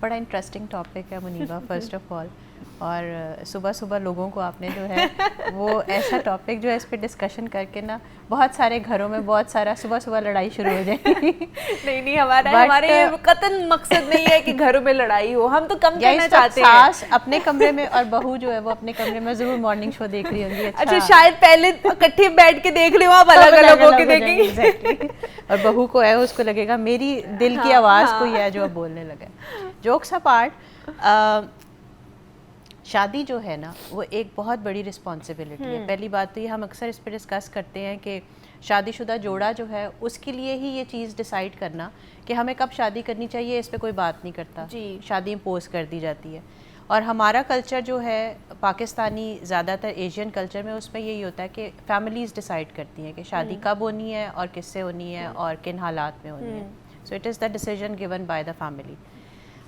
بڑا interesting topic ہے Muniba first of all, اور صبح صبح لوگوں کو آپ نے جو ہے وہ ایسا ٹاپک جو ہے اس پہ ڈسکشن کر کے نا بہت سارے گھروں میں بہت سارا صبح صبح لڑائی شروع ہو جائے گی. نہیں ہمارے قطعاً مقصد نہیں ہے کہ گھروں میں لڑائی ہو, ہم تو کم کرنا چاہتے ہیں. ساس اپنے کمرے میں اور بہو جو ہے وہ اپنے کمرے میں ضرور مارننگ شو دیکھ رہی ہوں گی. اچھا شاید پہلے اکٹھے بیٹھ کے دیکھ لیں, آپ الگ الگ ہو کے دیکھیں گے. اور بہو کو ہے اس کو لگے گا میری دل کی آواز کوئی ہے جو اب بولنے لگا. جوکس اپارٹ, شادی جو ہے نا وہ ایک بہت بڑی رسپانسبلٹی ہے. پہلی بات تو یہ ہم اکثر اس پہ ڈسکس کرتے ہیں کہ شادی شدہ جوڑا جو ہے اس کے لیے ہی یہ چیز ڈیسائیڈ کرنا کہ ہمیں کب شادی کرنی چاہیے اس پہ کوئی بات نہیں کرتا. شادی امپوز کر دی جاتی ہے. اور ہمارا کلچر جو ہے پاکستانی, زیادہ تر ایشین کلچر میں, اس میں یہی ہوتا ہے کہ فیملیز ڈیسائیڈ کرتی ہیں کہ شادی کب ہونی ہے اور کس سے ہونی ہے اور کن حالات میں ہونی ہے. سو it is the decision given by the family.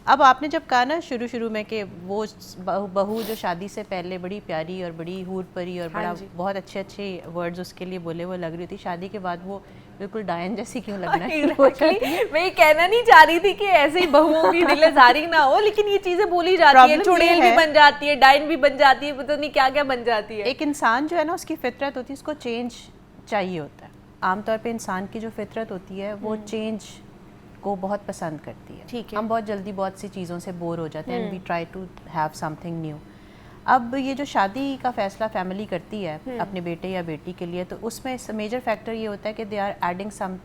اب آپ نے جب کہا نا شروع میں کہ وہ بہو جو شادی سے پہلے بڑی پیاری اور بڑی حور پری اور بڑا بہت اچھے ورڈز اس کے لیے بولے وہ لگ رہی تھی, شادی کے بعد وہ بالکل ڈائن جیسی کیوں لگنا ہے. میں یہ کہنا نہیں چاہ رہی تھی کہ ایسے ہی بہوؤں کی دل آزاری نہ ہو, لیکن یہ چیزیں بولی جاتی ہیں, چڑیل بھی بن جاتی ہے, ڈائن بھی بن جاتی ہے, پتہ نہیں کیا کیا بن جاتی ہے. ایک انسان جو ہے نا اس کی فطرت ہوتی ہے, اس کو چینج چاہیے ہوتا ہے. عام طور پہ انسان کی جو فطرت ہوتی ہے وہ چینج کو بہت پسند کرتی ہے. ہم بہت جلدی بہت سی چیزوں سے بور ہو جاتے ہیں, and we try to have something new. اب یہ جو شادی کا فیصلہ فیملی کرتی ہے اپنے بیٹے یا بیٹی کے لیے, تو اس میں میجر فیکٹر یہ ہوتا ہے کہ they are adding some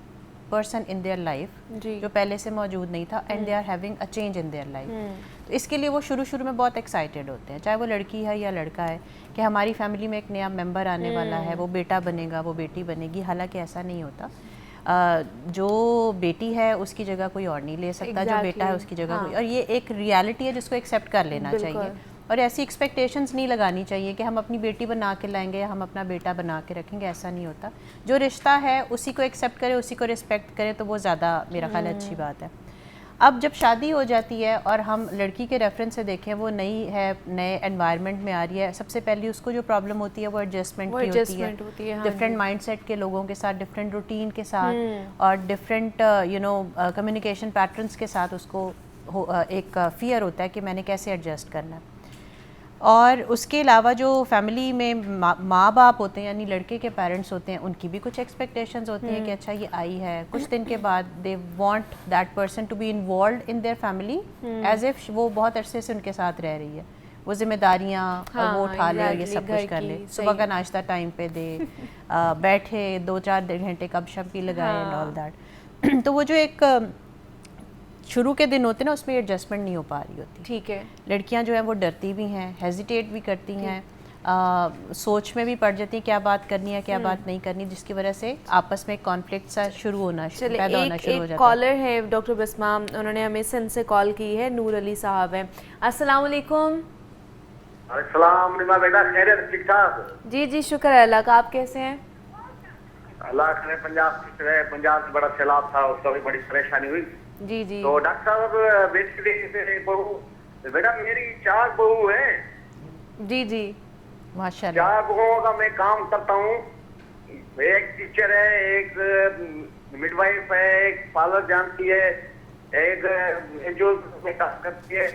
person in their life جو پہلے سے موجود نہیں تھا, and they are having a change in their life. تو اس کے لیے وہ شروع میں بہت ایکسائٹیڈ ہوتے ہیں, چاہے وہ لڑکی ہے یا لڑکا ہے, کہ ہماری فیملی میں ایک نیا ممبر آنے والا ہے, وہ بیٹا بنے گا, وہ بیٹی بنے گی. حالانکہ ایسا نہیں ہوتا. جو بیٹی ہے اس کی جگہ کوئی اور نہیں لے سکتا, جو بیٹا ہے اس کی جگہ کوئی. اور یہ ایک ریالٹی ہے جس کو ایکسیپٹ کر لینا چاہیے, اور ایسی ایکسپیکٹیشنز نہیں لگانی چاہیے کہ ہم اپنی بیٹی بنا کے لائیں گے یا ہم اپنا بیٹا بنا کے رکھیں گے. ایسا نہیں ہوتا. جو رشتہ ہے اسی کو ایکسیپٹ کرے, اسی کو رسپیکٹ کرے, تو وہ زیادہ میرا خیال ہے اچھی بات ہے. اب جب شادی ہو جاتی ہے اور ہم لڑکی کے ریفرنس سے دیکھیں, وہ نئی ہے, نئے انوائرمنٹ میں آ رہی ہے, سب سے پہلی اس کو جو پرابلم ہوتی ہے وہ ایڈجسٹمنٹ کی ہوتی ہے. ڈفرینٹ مائنڈ سیٹ کے لوگوں کے ساتھ, ڈفرینٹ روٹین کے ساتھ, اور ڈفرینٹ کمیونیکیشن پیٹرنس کے ساتھ اس کو ایک فیئر ہوتا ہے کہ میں نے کیسے ایڈجسٹ کرنا ہے. اور اس کے علاوہ جو فیملی میں ماں باپ ہوتے ہیں, یعنی لڑکے کے پیرنٹس ہوتے ہیں, ان کی بھی کچھ ایکسپیکٹیشنز ہوتی ہیں کہ اچھا یہ آئی ہے, کچھ دن کے بعد they want that person to be involved in their family as if وہ بہت عرصے سے ان کے ساتھ رہ رہی ہے. وہ ذمہ داریاں وہ اٹھا لے, یہ سب کچھ کر لے, صبح کا ناشتہ ٹائم پہ دے, بیٹھے 2-4 گھنٹے کب شب بھی لگائے اینڈ آل دیٹ. تو وہ جو ایک شروع کے دن ہوتے ہیں نا, اس میں ایڈجسٹمنٹ نہیں ہو پا رہی ہوتی. ٹھیک ہے. لڑکیاں جو ہیں وہ ڈرتی بھی ہیں, ہیزیٹیٹ بھی کرتی ہیں, سوچ میں بھی پڑ جاتی ہیں کیا بات کرنی ہے کیا بات نہیں کرنی, جس کی وجہ سے آپس میں کانفلکٹ سا پیدا ہونا شروع ہو جاتا ہے. کالر ہے ڈاکٹر بسمہ, انہوں نے ہمیں سندھ سے کال کی ہے, نور علی صاحب ہیں. السلام علیکم. السلام علیکم بیٹا, خیریت ٹھیک ٹھاک؟ جی شکر ہے اللہ کا, آپ کیسے ہیں؟ اللہ کرے پنجاب سے بڑا سیلاب تھا, اس کا بھی بڑی پریشانی ہوئی. جی تو ڈاکٹر صاحب بیسیکلی بہو, بیٹا میری 4 بہو ہیں. جی ماشاء اللہ. 4 بہوؤں کا میں کام کرتا ہوں. ایک ٹیچر ہے, ایک مڈ وائف ہے, ایک پارلر جانتی ہے, ایک NGO میں کام کرتی ہے.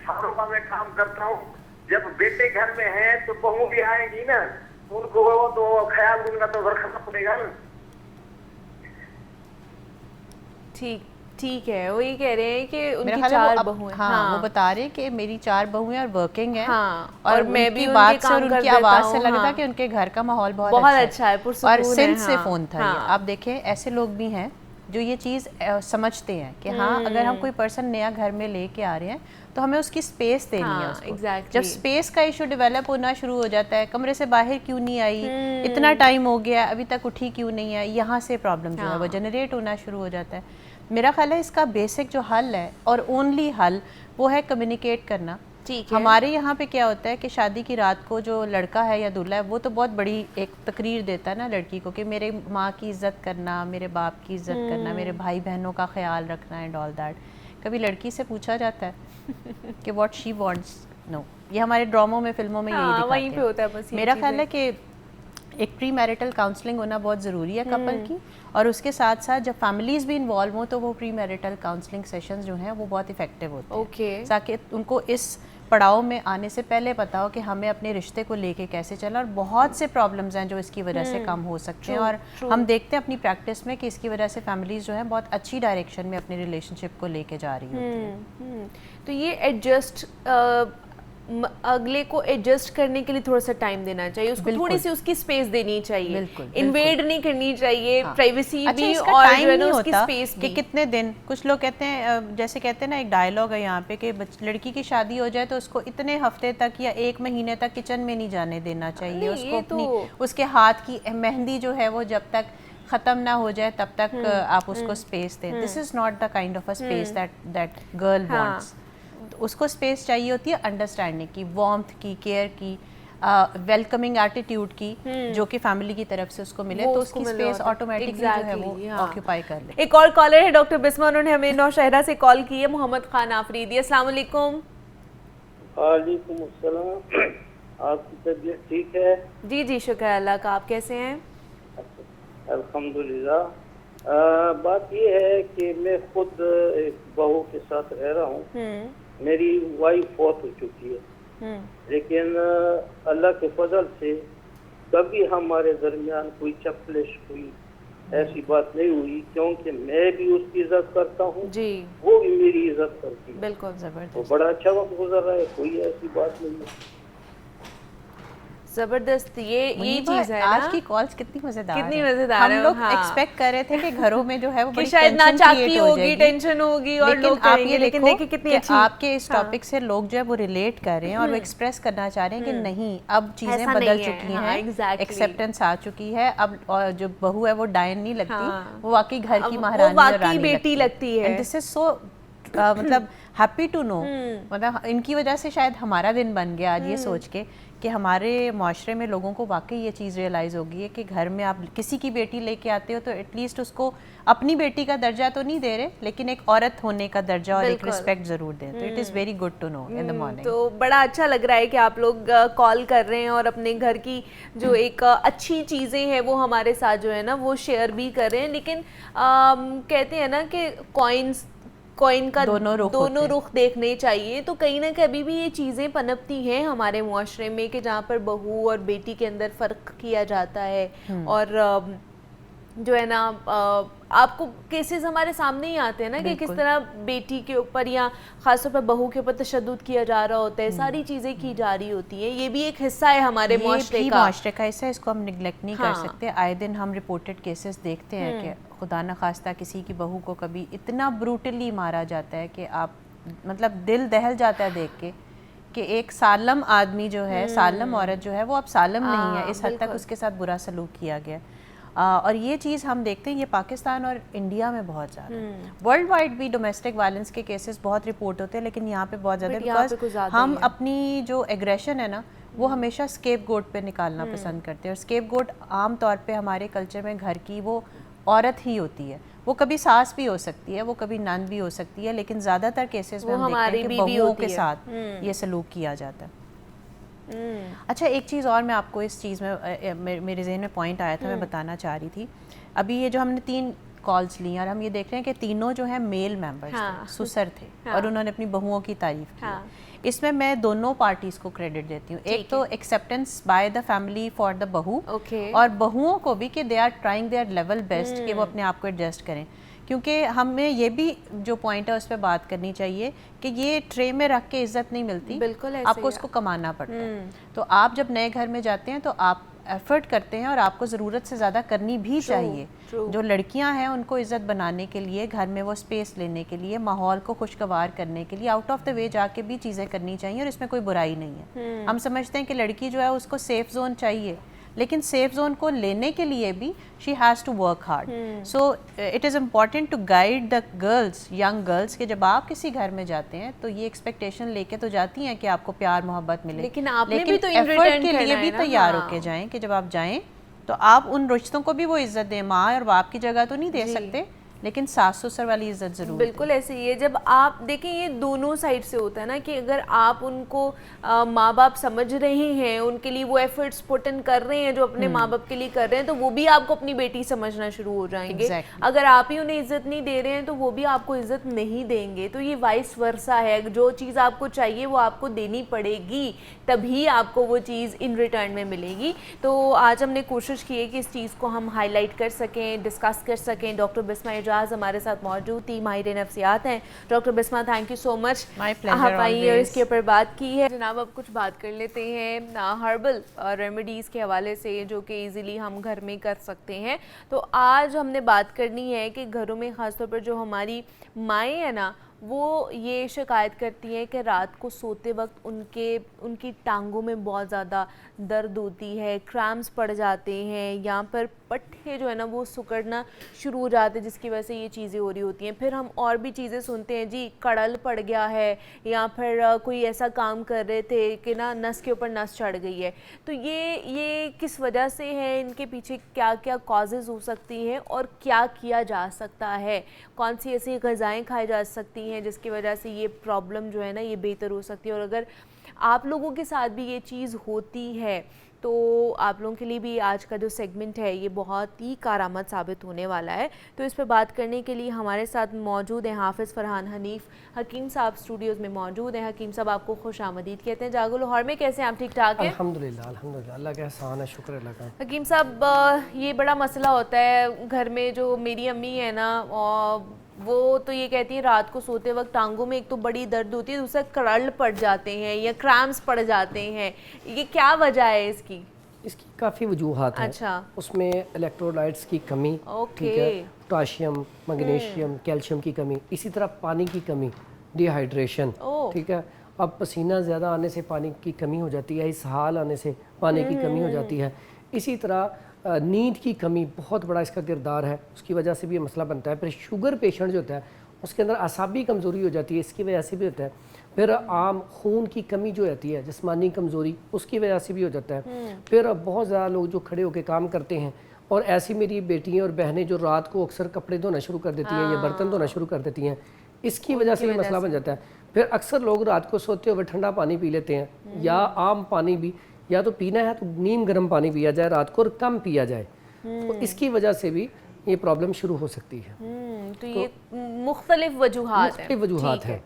ساروں کا میں کام کرتا ہوں. جب بیٹے گھر میں ہیں تو بہو بھی آئیں گی نا, ان کو تو خیال ان کا تو رکھنا پڑے گا نا. ٹھیک ہے. وہ یہ کہہ رہے ہیں کہ ان کی 4 بہو ہیں. ہاں, وہ بتا رہے کہ میری 4 بہو ہیں اور ورکنگ ہیں, اور میں بھی بات سے اور ان کی آواز سے لگتا کہ ان کے گھر کا ماحول بہت اچھا ہے, اور سندھ سے فون تھا یہ. آپ دیکھیں ایسے لوگ بھی ہیں جو یہ چیز سمجھتے ہیں کہ ہاں اگر ہم کوئی پرسن نیا گھر میں لے کے آ رہے ہیں تو ہمیں اس کی سپیس دینی ہے اس کو. جب سپیس کا ایشو ڈیولپ ہونا شروع ہو جاتا ہے, کمرے سے باہر کیوں نہیں آئی, اتنا ٹائم ہو گیا ابھی تک اٹھی کیوں نہیں ہے, یہاں سے پرابلم جو ہے وہ جنریٹ ہونا شروع ہو جاتا ہے. میرا خیال ہے اس کا بیسک جو حل ہے اور اونلی حل وہ ہے کمیونیکیٹ کرنا. ہمارے یہاں پہ کیا ہوتا ہے کہ شادی کی رات کو جو لڑکا ہے یا دلہا ہے وہ تو بہت بڑی ایک تقریر دیتا ہے نا لڑکی کو کہ میرے ماں کی عزت کرنا, میرے باپ کی عزت کرنا, میرے بھائی بہنوں کا خیال رکھنا اینڈ آل دیٹ. کبھی لڑکی سے پوچھا جاتا ہے کہ واٹ شی وانٹس؟ نو. یہ ہمارے ڈراموں میں, فلموں میں یہی دکھاتے ہیں. وہیں پہ ہوتا ہے بس. میرا خیال ہے کہ ایک پری میرٹل کاؤنسلنگ ہونا بہت ضروری ہے کپل کی, اور اس کے ساتھ ساتھ جب فیملیز بھی انوالو ہوں تو وہ پری میرٹل کاؤنسلنگ سیشنز جو ہیں وہ بہت افیکٹو ہوتے ہیں, تاکہ ان کو اس پڑاؤ میں آنے سے پہلے پتا ہو کہ ہمیں اپنے رشتے کو لے کے کیسے چلا, اور بہت سے پرابلمز ہیں جو اس کی وجہ سے کم ہو سکتے ہیں, اور ہم دیکھتے ہیں اپنی پریکٹس میں کہ اس کی وجہ سے فیملیز جو ہیں بہت اچھی ڈائریکشن میں اپنی ریلیشن شپ کو لے کے جا رہی ہوتی ہیں. تو یہ ایڈجسٹ اگلے کو ایڈجسٹ کرنے کے لیے تھوڑا سا ٹائم دینا چاہیے, اس کو تھوڑی سی اس کی اسپیس دینی چاہیے, انویڈ نہیں کرنی چاہیے, پرائیویسی بھی, اور جو ہے نا اس کی اسپیس بھی. کہ کتنے دن, کچھ لوگ کہتے ہیں, جیسے کہتے ہیں نا ایک ڈائلاگ ہے یہاں پہ کہ لڑکی کی شادی ہو جائے تو اس کو اتنے ہفتے تک یا 1 مہینے تک کچن میں نہیں جانے دینا چاہیے, اس کو اپنی اس کے ہاتھ کی مہندی جو ہے وہ جب تک ختم نہ ہو جائے تب تک آپ اس کو اسپیس دیں. This is not the kind of a space that girl wants. اس کو اسپیس چاہیے ہوتی ہے انڈرسٹینڈنگ کی, وارمتھ کی, کیئر کی, ویلکمنگ ایٹیٹیوڈ کی, جو کہ فیملی کی طرف سے اس کو ملے, تو اس کی اسپیس آٹومیٹکلی جو ہے وہ آکیوپائی کر لے. ایک اور کالر ہے ڈاکٹر بسمہ, انہوں نے ہمیں نوشہرہ سے کال کی ہے, محمد خان آفریدی. السلام علیکم. وعلیکم السلام. آپ کی طبیعت ٹھیک ہے؟ جی جی شکر اللہ کا, آپ کیسے ہیں؟ الحمدللہ. بات یہ ہے کہ میں خود ایک بہو کے ساتھ رہ رہا ہوں. میری وائف فوت ہو چکی ہے, لیکن اللہ کے فضل سے کبھی ہمارے درمیان کوئی چپلش, کوئی ایسی بات نہیں ہوئی, کیونکہ میں بھی اس کی عزت کرتا ہوں جی, وہ بھی میری عزت کرتی ہے. بالکل زبردست, تو بڑا اچھا وقت گزر رہا ہے, کوئی ایسی بات نہیں ہے. زبردست. یہ چیز ہے آج کی کالز کتنی مزیدار, کتنی مزیدار ہے. ہم لوگ ایکسپیکٹ کر رہے تھے کہ گھروں میں جو ہے وہ کہ شاید ناچاکی ہوگی, ٹینشن ہوگی, اور لوگ کہیں گے, لیکن دیکھیں کتنی اچھی آپ کے اس ٹاپک سے لوگ جو ہے وہ ریلیٹ کر رہے ہیں اور وہ ایکسپریس کرنا چاہ رہے ہیں کہ نہیں, اب چیزیں بدل چکی ہیں, ایکسیپٹنس آ چکی ہے, اب جو بہو ہے وہ ڈائن نہیں لگتی, وہ واقعی گھر کی مہارانی اور رانی بیٹی لگتی ہے. دس از سو مطلب ہیپی ٹو نو, مطلب ان کی وجہ سے شاید ہمارا دن بن گیا آج یہ سوچ کے کہ ہمارے معاشرے میں لوگوں کو واقعی یہ چیز ریئلائز ہوگی ہے کہ گھر میں آپ کسی کی بیٹی لے کے آتے ہو تو ایٹ لیسٹ اس کو اپنی بیٹی کا درجہ تو نہیں دے رہے, لیکن ایک عورت ہونے کا درجہ اور ایک رسپیکٹ ضرور دیں. تو it is very good to know in the morning. تو بڑا اچھا لگ رہا ہے کہ آپ لوگ کال کر رہے ہیں اور اپنے گھر کی جو ایک اچھی چیزیں ہیں وہ ہمارے ساتھ جو ہے نا وہ شیئر بھی کر رہے ہیں. لیکن کہتے ہیں نا کہ کوئن کا دونوں رخ دیکھنے چاہیے, تو کہیں نہ کہیں ابھی بھی یہ چیزیں پنپتی ہیں ہمارے معاشرے میں کہ جہاں پر بہو اور بیٹی کے اندر فرق کیا جاتا ہے, اور جو ہے نا آپ کو کیسز ہمارے سامنے ہی آتے ہیں نا کہ کس طرح بیٹی کے اوپر یا خاص طور پر بہو کے اوپر تشدد کیا جا رہا ہوتا ہے, ساری چیزیں کی جا رہی ہوتی ہیں. یہ بھی ایک حصہ ہے ہمارے معاشرے کا حصہ, اس کو ہم نگلیکٹ نہیں کر سکتے. آئے دن ہم رپورٹڈ کیسز دیکھتے ہیں کہ خدا نخواستہ کسی کی بہو کو کبھی اتنا بروٹلی مارا جاتا ہے کہ آپ مطلب دل دہل جاتا ہے دیکھ کے کہ ایک سالم آدمی جو ہے, سالم عورت جو ہے وہ اب سالم نہیں ہے, اس حد تک اس کے ساتھ برا سلوک کیا گیا. اور یہ چیز ہم دیکھتے ہیں یہ پاکستان اور انڈیا میں بہت زیادہ, ورلڈ وائڈ بھی ڈومیسٹک وائلنس کے کیسز بہت رپورٹ ہوتے ہیں, لیکن یہاں پہ بہت زیادہ, بیکاز ہم اپنی جو ایگریشن ہے نا وہ ہمیشہ اسکیپ گوٹ پہ نکالنا پسند کرتے ہیں, اور اسکیپ گوٹ عام طور پہ ہمارے کلچر میں گھر کی وہ عورت ہی ہوتی ہے. وہ کبھی ساس بھی ہو سکتی ہے, وہ کبھی نند بھی ہو سکتی ہے, لیکن زیادہ تر کیسز میں ہم دیکھتے ہیں کہ بہوؤں کے ساتھ یہ سلوک کیا جاتا ہے. اچھا ایک چیز اور میں آپ کو اس چیز میں میرے ذہن میں پوائنٹ آیا تھا, میں بتانا چاہ رہی تھی. ابھی یہ جو ہم نے 3 کالز لی اور ہم یہ دیکھ رہے ہیں کہ تینوں جو ہیں میل ممبرز تھے, سسر تھے, اور انہوں نے اپنی بہوؤں کی تعریف کی. اس میں دونوں پارٹیز کو کریڈٹ دیتی ہوں. ایک تو acceptance by the family for the بہو, اور بہوؤں کو بھی کہ they are trying their level best کہ وہ اپنے آپ کو ایڈجسٹ کریں. کیونکہ ہمیں یہ بھی جو پوائنٹ ہے اس پہ بات کرنی چاہیے کہ یہ ٹرے میں رکھ کے عزت نہیں ملتی, آپ کو اس کو کمانا پڑتا ہے. تو آپ جب نئے گھر میں جاتے ہیں تو آپ ایفرٹ کرتے ہیں, اور آپ کو ضرورت سے زیادہ کرنی بھی چاہیے. جو لڑکیاں ہیں ان کو عزت بنانے کے لیے, گھر میں وہ اسپیس لینے کے لیے, ماحول کو خوشگوار کرنے کے لیے آؤٹ آف دا وے جا کے بھی چیزیں کرنی چاہیے, اور اس میں کوئی برائی نہیں ہے. ہم سمجھتے ہیں کہ لڑکی جو ہے اس کو سیف زون چاہیے, لیکن سیف زون کو لینے کے لیے بھی she has to work hard. So it is important to guide the girls, young girls, کہ جب آپ کسی گھر میں جاتے ہیں تو یہ ایکسپیکٹیشن لے کے تو جاتی ہیں کہ آپ کو پیار محبت ملے, لیکن ایفرٹ کے لیے بھی تیار ہو کے جائیں کہ جب آپ جائیں تو آپ ان رشتوں کو بھی وہ عزت دیں. ماں اور باپ کی جگہ تو نہیں دے سکتے, لیکن ساس سسر والی عزت ضرور. بالکل ایسے ہی ہے. جب آپ دیکھیں یہ دونوں سائڈ سے ہوتا ہے نا کہ اگر آپ ان کو ماں باپ سمجھ رہے ہیں, ان کے لیے وہ ایفرٹس پٹ ان کر رہے ہیں جو اپنے ماں باپ کے لیے کر رہے ہیں, تو وہ بھی آپ کو اپنی بیٹی سمجھنا شروع ہو جائیں گے. اگر آپ ہی انہیں عزت نہیں دے رہے ہیں تو وہ بھی آپ کو عزت نہیں دیں گے. تو یہ وائس ورثہ ہے, جو چیز آپ کو چاہیے وہ آپ کو دینی پڑے گی, تبھی آپ کو وہ چیز ان ریٹرن میں ملے گی. تو آج ہم نے کوشش کی ہے کہ اس چیز کو ہم ہائی لائٹ کر سکیں, ڈسکس کر سکیں. ڈاکٹر بسمہ اعجاز ہمارے ساتھ موجود تھی, ماہر نفسیات ہیں. Doctor Bisma thank you so مچ, آپ آئی اور اس کے اوپر بات کی ہے. جناب اب کچھ بات کر لیتے ہیں ہربل ریمیڈیز کے حوالے سے جو کہ ایزیلی ہم گھر میں کر سکتے ہیں. تو آج ہم نے بات کرنی ہے کہ گھروں میں خاص طور پر جو ہماری مائیں ہیں نا, وہ یہ شکایت کرتی ہیں کہ رات کو سوتے وقت ان کی ٹانگوں میں بہت زیادہ درد ہوتی ہے, کریمپس پڑ جاتے ہیں, یہاں پر پٹھے جو ہے نا وہ سکڑنا شروع ہو جاتے ہیں, جس کی وجہ سے یہ چیزیں ہو رہی ہوتی ہیں. پھر ہم اور بھی چیزیں سنتے ہیں, جی کڑل پڑ گیا ہے, یا پھر کوئی ایسا کام کر رہے تھے کہ نا نس کے اوپر نس چڑھ گئی ہے. تو یہ کس وجہ سے ہے, ان کے پیچھے کیا کیا کازز ہو سکتی ہیں اور کیا کیا جا سکتا ہے, کون سی ایسی غذائیں کھائی جا سکتی ہیں جس کی وجہ سے یہ پرابلم جو ہے نا یہ بہتر ہو سکتی ہے. اور اگر آپ لوگوں کے ساتھ بھی یہ چیز ہوتی ہے تو آپ لوگوں کے لیے بھی آج کا جو سیگمنٹ ہے یہ بہت ہی کارآمد ثابت ہونے والا ہے. تو اس پہ بات کرنے کے لیے ہمارے ساتھ موجود ہیں حافظ فرحان حنیف حکیم صاحب, اسٹوڈیوز میں موجود ہیں. حکیم صاحب آپ کو خوش آمدید کہتے ہیں. جاگو لاہور میں کیسے ہیں آپ, ٹھیک ٹھاک ہیں؟ الحمدللہ اللہ کا احسان ہے, شکر اللہ کا. حکیم صاحب یہ بڑا مسئلہ ہوتا ہے گھر میں. جو میری امی ہے نا وہ تو یہ کہتی ہیں رات کو سوتے وقت ٹانگوں میں ایک تو بڑی درد ہوتی ہے, دوسرا کرل پڑ جاتے ہیں یا کریمپس پڑ جاتے ہیں. یہ کیا وجہ ہے اس کی کافی وجوہات ہیں. اچھا, اس میں الیکٹرولائٹس کی کمی, ٹھیک ہے, پوٹاشیم, میگنیشیم, کیلشیم کی کمی, اسی طرح پانی کی کمی, ڈی ہائیڈریشن, ٹھیک ہے. اب پسینہ زیادہ آنے سے پانی کی کمی ہو جاتی ہے, اسہال آنے سے پانی کی کمی ہو جاتی ہے. اسی طرح نیند کی کمی بہت بڑا اس کا کردار ہے, اس کی وجہ سے بھی یہ مسئلہ بنتا ہے. پھر شوگر پیشنٹ جو ہوتا ہے اس کے اندر اعصابی کمزوری ہو جاتی ہے, اس کی وجہ سے بھی ہوتا ہے. پھر عام خون کی کمی جو ہوتی ہے, جسمانی کمزوری, اس کی وجہ سے بھی ہو جاتا ہے. پھر بہت زیادہ لوگ جو کھڑے ہو کے کام کرتے ہیں, اور ایسی میری بیٹیاں اور بہنیں جو رات کو اکثر کپڑے دھونا شروع کر دیتی ہیں یا برتن دھونا شروع کر دیتی ہیں, اس کی وجہ سے بھی مسئلہ بن جاتا ہے. پھر اکثر لوگ رات کو سوتے ہوئے ٹھنڈا پانی پی لیتے ہیں, یا عام پانی بھی, یا تو پینا ہے تو نیم گرم پانی پیا جائے رات کو اور کم پیا جائے, تو اس کی وجہ سے بھی یہ پرابلم شروع ہو سکتی ہے. تو یہ مختلف وجوہات ہیں.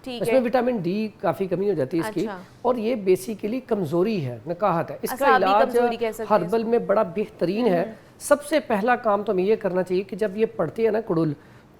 اس میں وٹامن ڈی کافی کمی ہو جاتی ہے اس کی, اور یہ بیسیکلی کمزوری ہے, نکاحت ہے. اس کا علاج ہربل میں بڑا بہترین ہے. سب سے پہلا کام تو ہمیں یہ کرنا چاہیے کہ جب یہ پڑتے ہیں نا کڑول,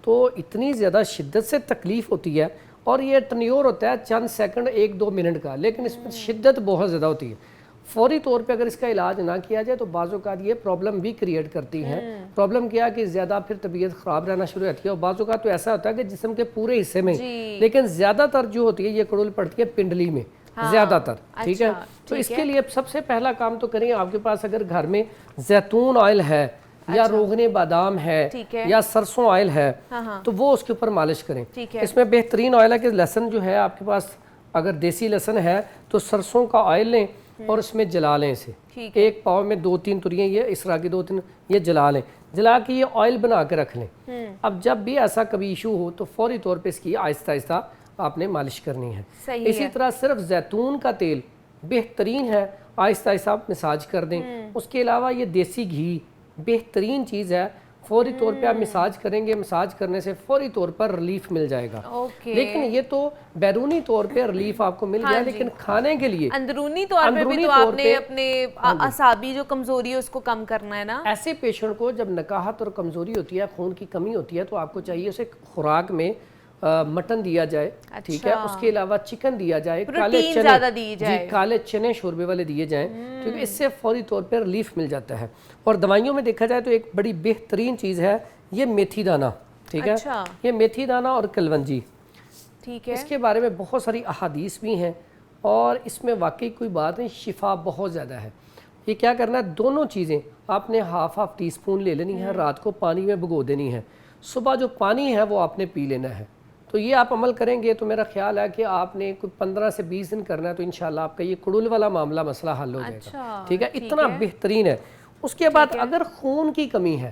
تو اتنی زیادہ شدت سے تکلیف ہوتی ہے, اور یہ ٹنیور ہوتا ہے چند سیکنڈ 1-2 منٹ کا, لیکن اس میں شدت بہت زیادہ ہوتی ہے. فوری طور پہ اگر اس کا علاج نہ کیا جائے تو بعض اوقات یہ پرابلم بھی کریٹ کرتی ہیں. پرابلم کیا ہے کہ زیادہ پھر طبیعت خراب رہنا شروع ہوتی ہے, اور بعض اوقات تو ایسا ہوتا ہے کہ جسم کے پورے حصے میں, لیکن زیادہ تر جو ہوتی ہے یہ کڑول پڑتی ہے پنڈلی میں زیادہ تر, ٹھیک ہے. تو اس کے لیے سب سے پہلا کام تو کریں, آپ کے پاس اگر گھر میں زیتون آئل ہے, یا روغن بادام ہے, یا سرسوں آئل ہے, تو وہ اس کے اوپر مالش کریں. اس میں بہترین آئل ہے کہ لہسن جو ہے آپ کے پاس, اگر دیسی لہسن ہے تو سرسوں کا آئل لیں اور اس میں جلا لیں اسے, 1 پاؤ میں 2-3 تریاں یہ اس طرح کی 2-3 یہ جلا لیں, جلا کے یہ آئل بنا کے رکھ لیں. اب جب بھی ایسا کبھی ایشو ہو تو فوری طور پہ اس کی آہستہ آہستہ آپ نے مالش کرنی ہے. اسی طرح صرف زیتون کا تیل بہترین ہے, آہستہ آہستہ آپ مساج کر دیں. اس کے علاوہ یہ دیسی گھی بہترین چیز ہے, فوری طور پہ آپ مساج کریں گے, مساج کرنے سے فوری طور پر ریلیف مل جائے گا. لیکن یہ تو بیرونی طور پہ ریلیف آپ کو مل گیا, لیکن کھانے کے لیے اندرونی طور پہ بھی تو آپ نے اپنے اعصابی جو کمزوری ہے اس کو کم کرنا ہے نا. ایسے پیشنٹ کو جب نکاحت اور کمزوری ہوتی ہے, خون کی کمی ہوتی ہے, تو آپ کو چاہیے اسے خوراک میں مٹن دیا جائے, ٹھیک ہے, اس کے علاوہ چکن دیا جائے, کالے چنے شوربے والے دیے جائیں, کیونکہ اس سے فوری طور پر ریلیف مل جاتا ہے. اور دوائیوں میں دیکھا جائے تو ایک بڑی بہترین چیز ہے یہ میتھی دانہ, ٹھیک ہے, یہ میتھی دانہ اور کلونجی, ٹھیک ہے. اس کے بارے میں بہت ساری احادیث بھی ہیں, اور اس میں واقعی کوئی بات نہیں, شفا بہت زیادہ ہے. یہ کیا کرنا ہے, دونوں چیزیں آپ نے ہاف ٹی اسپون لے لینی ہے, رات کو پانی میں بھگو دینی ہے, صبح جو پانی ہے وہ آپ نے پی لینا ہے. تو یہ آپ عمل کریں گے تو میرا خیال ہے کہ آپ نے کوئی 15 سے 20 دن کرنا ہے, تو انشاءاللہ آپ کا یہ کڑول والا معاملہ مسئلہ حل ہو جائے گا, ٹھیک ہے. اتنا بہترین ہے. اس کے بعد اگر خون کی کمی ہے,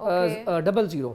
00।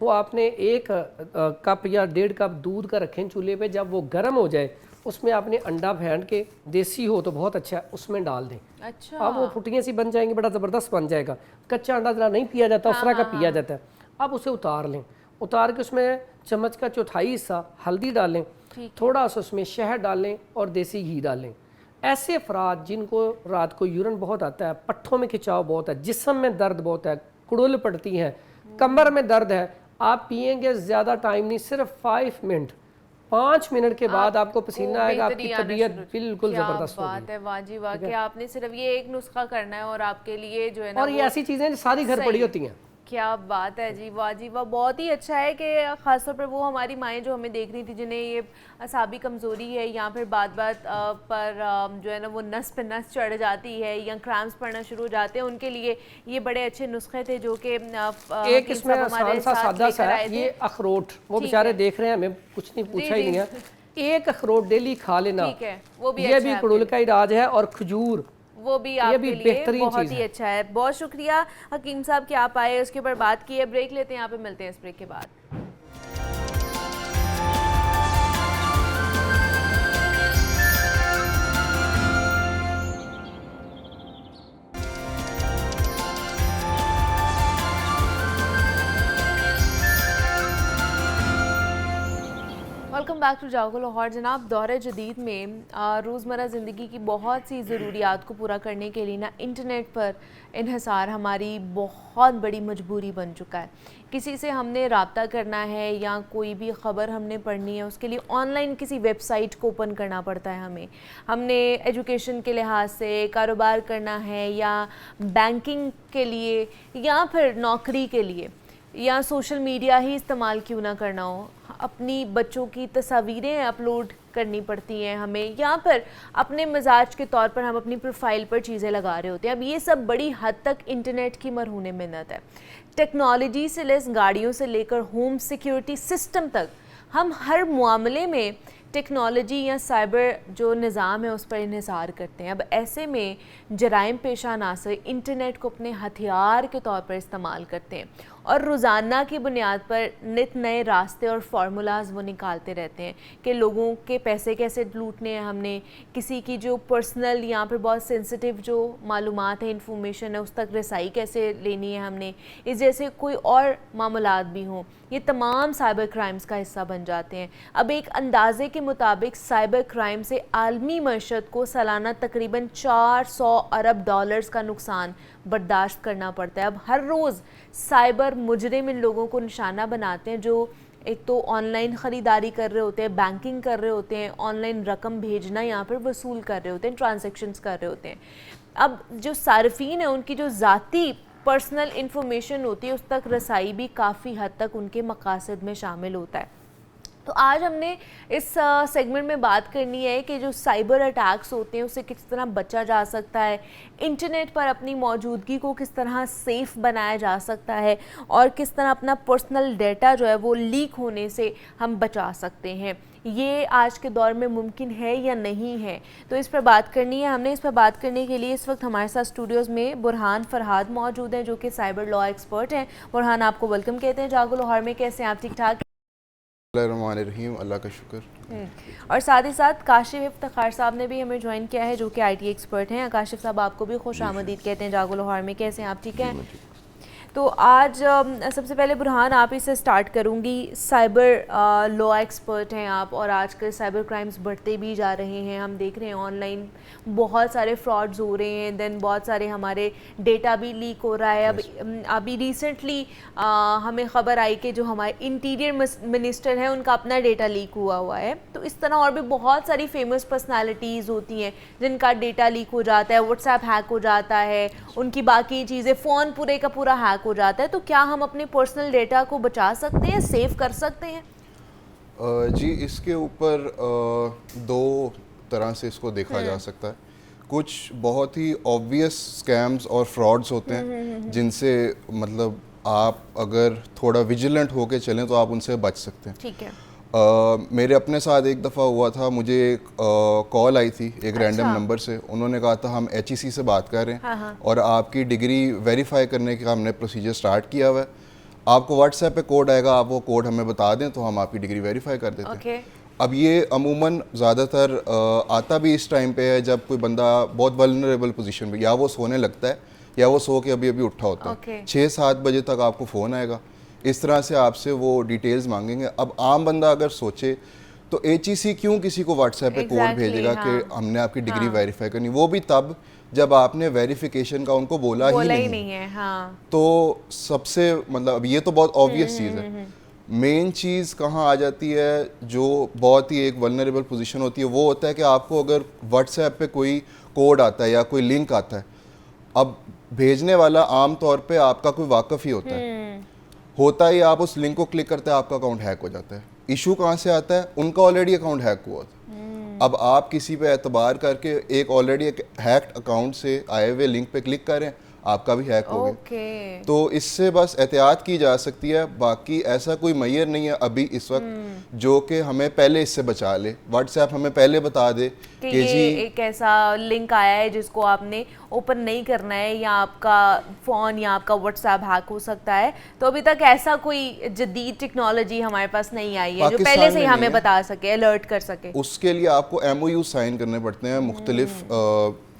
وہ آپ نے 1 کپ یا 1.5 کپ دودھ کا رکھیں چولہے پہ, جب وہ گرم ہو جائے اس میں آپ نے انڈا پھینٹ کے, دیسی ہو تو بہت اچھا ہے, اس میں ڈال دیں. اچھا, اب وہ پھٹیاں سی بن جائیں گی, بڑا زبردست بن جائے گا. کچا انڈا ذرا نہیں پیا جاتا, اس طرح کا پیا جاتا ہے. اب اسے اتار لیں, اتار کے اس میں چمچ کا 1/4 حصہ ہلدی ڈالیں, تھوڑا سا اس میں شہد ڈالیں اور دیسی گھی ڈالیں. ایسے افراد جن کو رات کو یورین بہت آتا ہے, پٹھوں میں کھچاؤ بہت ہے, جسم میں درد بہت ہے, کڑول پڑتی ہیں, کمر میں درد ہے, آپ پئیں گے زیادہ ٹائم نہیں, صرف 5 منٹ, 5 منٹ کے بعد آپ کو پسینہ آئے گا, آپ کی طبیعت بالکل زبردست ہوگی. بات ہے, واہ جی واہ, کہ آپ نے صرف یہ ایک نسخہ کرنا ہے اور آپ کے لیے جو ہے نا, اور یہ ایسی چیزیں ساری گھر پڑی ہوتی ہیں. کیا بات ہے جی, واہ جی واہ, بہت ہی اچھا ہے کہ خاص طور پر وہ ہماری مائیں جو ہمیں دیکھ رہی تھی جنہیں یہ اعصابی کمزوری ہے یا پھر بات بات پر جو ہے نا وہ نس پہ نس چڑھ جاتی ہے یا کرامپس پڑنا شروع ہو جاتے ہیں, ان کے لیے یہ بڑے اچھے نسخے تھے جو کہ ایک اس میں آسان سا سادہ سا ہے, یہ اخروٹ, وہ بیچارے دیکھ رہے ہیں, ہمیں کچھ نہیں پوچھا ہی نہیں ہے. 1 اخروٹ ڈیلی کھا لینا, یہ بھی کڑول کا علاج ہے. اور کھجور, وہ بھی آپ کے لیے بہت ہی اچھا ہے. بہت شکریہ حکیم صاحب کہ آپ آئے, اس کے اوپر بات کی ہے. بریک لیتے ہیں, یہاں پہ ملتے ہیں اس بریک کے بعد. Welcome back to Jago Lahore. جناب, دور جدید میں روزمرہ زندگی کی بہت سی ضروریات کو پورا کرنے کے لیے نا انٹرنیٹ پر انحصار ہماری بہت بڑی مجبوری بن چکا ہے. کسی سے ہم نے رابطہ کرنا ہے یا کوئی بھی خبر ہم نے پڑھنی ہے, اس کے لیے آن لائن کسی ویب سائٹ کو اوپن کرنا پڑتا ہے. ہم نے ایجوکیشن کے لحاظ سے کاروبار کرنا ہے یا بینکنگ کے لیے یا پھر نوکری کے لیے یا سوشل میڈیا ہی استعمال کیوں نہ کرنا ہو, اپنی بچوں کی تصاویریں اپلوڈ کرنی پڑتی ہیں ہمیں, یا پھر اپنے مزاج کے طور پر ہم اپنی پروفائل پر چیزیں لگا رہے ہوتے ہیں. اب یہ سب بڑی حد تک انٹرنیٹ کی مرہون منت ہے. ٹیکنالوجی سے لیس گاڑیوں سے لے کر ہوم سیکیورٹی سسٹم تک, ہم ہر معاملے میں ٹیکنالوجی یا سائبر جو نظام ہے اس پر انحصار کرتے ہیں. اب ایسے میں جرائم پیشہ عناصر انٹرنیٹ کو اپنے ہتھیار کے طور پر استعمال کرتے ہیں اور روزانہ کی بنیاد پر نت نئے راستے اور فارمولاز وہ نکالتے رہتے ہیں کہ لوگوں کے پیسے کیسے لوٹنے ہیں, ہم نے کسی کی جو پرسنل یا پھر بہت سینسٹیو جو معلومات ہیں, انفارمیشن ہے, اس تک رسائی کیسے لینی ہے ہم نے, اس جیسے کوئی اور معاملات بھی ہوں, یہ تمام سائبر کرائمز کا حصہ بن جاتے ہیں. اب ایک اندازے کے مطابق سائبر کرائم سے عالمی معیشت کو سالانہ تقریباً 400 ارب ڈالرز کا نقصان برداشت کرنا پڑتا ہے. اب ہر روز سائبر مجرم ان لوگوں کو نشانہ بناتے ہیں جو ایک تو آن لائن خریداری کر رہے ہوتے ہیں, بینکنگ کر رہے ہوتے ہیں, آن لائن رقم بھیجنا یا پھر وصول کر رہے ہوتے ہیں, ٹرانزیکشنز کر رہے ہوتے ہیں. اب جو صارفین ہیں ان کی جو ذاتی پرسنل انفارمیشن ہوتی ہے اس تک رسائی بھی کافی حد تک ان کے مقاصد میں شامل ہوتا ہے. تو آج ہم نے اس سیگمنٹ میں بات کرنی ہے کہ جو سائبر اٹیکس ہوتے ہیں اس سے کس طرح بچا جا سکتا ہے, انٹرنیٹ پر اپنی موجودگی کو کس طرح سیف بنایا جا سکتا ہے اور کس طرح اپنا پرسنل ڈیٹا جو ہے وہ لیک ہونے سے ہم بچا سکتے ہیں. یہ آج کے دور میں ممکن ہے یا نہیں ہے, تو اس پر بات کرنی ہے. ہم نے اس پر بات کرنے کے لیے اس وقت ہمارے ساتھ اسٹوڈیوز میں برہان فرحاد موجود ہیں جو کہ سائبر لا ایکسپرٹ ہیں. برہان, آپ کو ویلکم کہتے ہیں جاگو لاہور میں. کیسے ہیں آپ؟ ٹھیک ٹھاک؟ الرحمن الرحیم, اللہ کا شکر. اور ساتھ ہی ساتھ کاشف افتخار صاحب نے بھی ہمیں جوائن کیا ہے جو کہ آئی ٹی ایکسپرٹ ہیں. کاشف صاحب, آپ کو بھی خوش آمدید کہتے ہیں جاگو لاہور میں. کیسے ہیں آپ؟ ٹھیک ہیں. تو آج سب سے پہلے برہان آپ ہی سے سٹارٹ کروں گی. سائبر لا ایکسپرٹ ہیں آپ اور آج کل سائبر کرائمز بڑھتے بھی جا رہے ہیں. ہم دیکھ رہے ہیں آن لائن بہت سارے فراڈز ہو رہے ہیں, دین بہت سارے ہمارے ڈیٹا بھی لیک ہو رہا ہے. ابھی ریسنٹلی ہمیں خبر آئی کہ جو ہمارے انٹیریئر منسٹر ہیں ان کا اپنا ڈیٹا لیک ہوا ہے. تو اس طرح اور بھی بہت ساری فیمس پرسنالٹیز ہوتی ہیں جن کا ڈیٹا لیک ہو جاتا ہے, واٹس ایپ ہیک ہو جاتا ہے, ان کی باقی چیزیں, فون پورے کا پورا ہیک ہو جاتا ہے. تو کیا ہم اپنے پرسنل ڈیٹا کو بچا سکتے ہیں, سیو کر سکتے ہیں؟ جی, اس کے اوپر 2 طرح سے اس کو دیکھا جا سکتا ہے. کچھ بہت ہی آبویس اسکیمز اور فراڈز ہوتے ہیں جن سے مطلب آپ اگر تھوڑا ویجیلنٹ ہو کے چلیں تو آپ ان سے بچ سکتے ہیں. ٹھیک ہے. میرے اپنے ساتھ ایک دفعہ ہوا تھا, مجھے ایک کال آئی تھی ایک رینڈم نمبر سے. انہوں نے کہا تھا ہم HEC سے بات کر رہے ہیں اور آپ کی ڈگری ویریفائی کرنے کا ہم نے پروسیجر سٹارٹ کیا ہوا ہے, آپ کو واٹس ایپ پہ کوڈ آئے گا, آپ وہ کوڈ ہمیں بتا دیں تو ہم آپ کی ڈگری ویریفائی کر دیتے ہیں. اب یہ عموماً زیادہ تر آتا بھی اس ٹائم پہ ہے جب کوئی بندہ بہت ولنریبل پوزیشن پہ, یا وہ سونے لگتا ہے یا وہ سو کے ابھی اٹھا ہوتا ہے, 6-7 بجے تک آپ کو فون آئے گا, اس طرح سے آپ سے وہ ڈیٹیلز مانگیں گے. اب عام بندہ اگر سوچے تو HEC کیوں کسی کو واٹس ایپ پہ کوڈ بھیجے گا کہ ہم نے آپ کی ڈگری ویریفائی کرنی, وہ بھی تب جب آپ نے ویریفیکیشن کا ان کو بولا ہی نہیں ہے. تو سب سے مطلب اب یہ تو بہت آبویس چیز ہے. مین چیز کہاں آ جاتی ہے جو بہت ہی ایک ولنریبل پوزیشن ہوتی ہے, وہ ہوتا ہے کہ آپ کو اگر واٹس ایپ پہ کوئی کوڈ آتا ہے یا کوئی لنک آتا ہے, اب بھیجنے والا عام طور پہ آپ کا کوئی واقف ہی ہوتا ہی آپ اس لنک کو کلک کرتے ہیں, آپ کا اکاؤنٹ ہیک ہو جاتا ہے. ایشو کہاں سے آتا ہے, ان کا آلریڈی اکاؤنٹ ہیک ہوا تھا. اب آپ کسی پہ اعتبار کر کے ایک آلریڈی ایک ہیکڈ اکاؤنٹ سے آئے ہوئے لنک پہ کلک کریں, آپ کا بھی ہیک ہو گیا. تو اس سے بس احتیاط کی جا سکتی ہے, باقی ایسا کوئی معیار نہیں ہے ابھی اس وقت جو کہ ہمیں پہلے اس سے بچا لے. واٹس ایپ ہمیں پہلے بتا دے کہ جی ایک ایسا لنک آیا ہے جس کو آپ نے اوپن نہیں کرنا ہے, یا آپ کا فون یا آپ کا واٹس ایپ ہیک ہو سکتا ہے. تو ابھی تک ایسا کوئی جدید ٹیکنالوجی ہمارے پاس نہیں آئی ہے جو پہلے سے ہی ہمیں بتا سکے, الرٹ کر سکے. اس کے لیے آپ کو MOU سائن کرنے پڑتے ہیں مختلف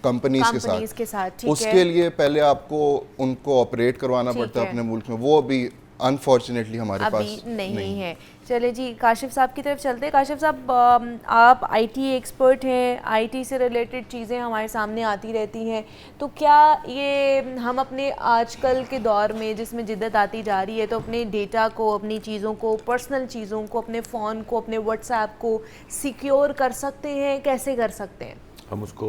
کمپنیز کے ساتھ. اس کے لیے پہلے آپ کو ان کو آپریٹ کروانا پڑتا ہے اپنے ملک میں, وہ بھی انفارچونیٹلی ہمارے پاس نہیں ہے. چلے جی کاشف صاحب کی طرف چلتے ہیں. کاشف صاحب آپ IT ایکسپرٹ ہیں, IT سے ریلیٹڈ چیزیں ہمارے سامنے آتی رہتی ہیں, تو کیا یہ ہم اپنے آج کل کے دور میں جس میں جدت آتی جا رہی ہے, تو اپنے ڈیٹا کو, اپنی چیزوں کو, پرسنل چیزوں کو, اپنے فون کو, اپنے واٹس ایپ کو سیکیور کر سکتے ہیں؟ کیسے کر سکتے ہیں؟ ہم اس کو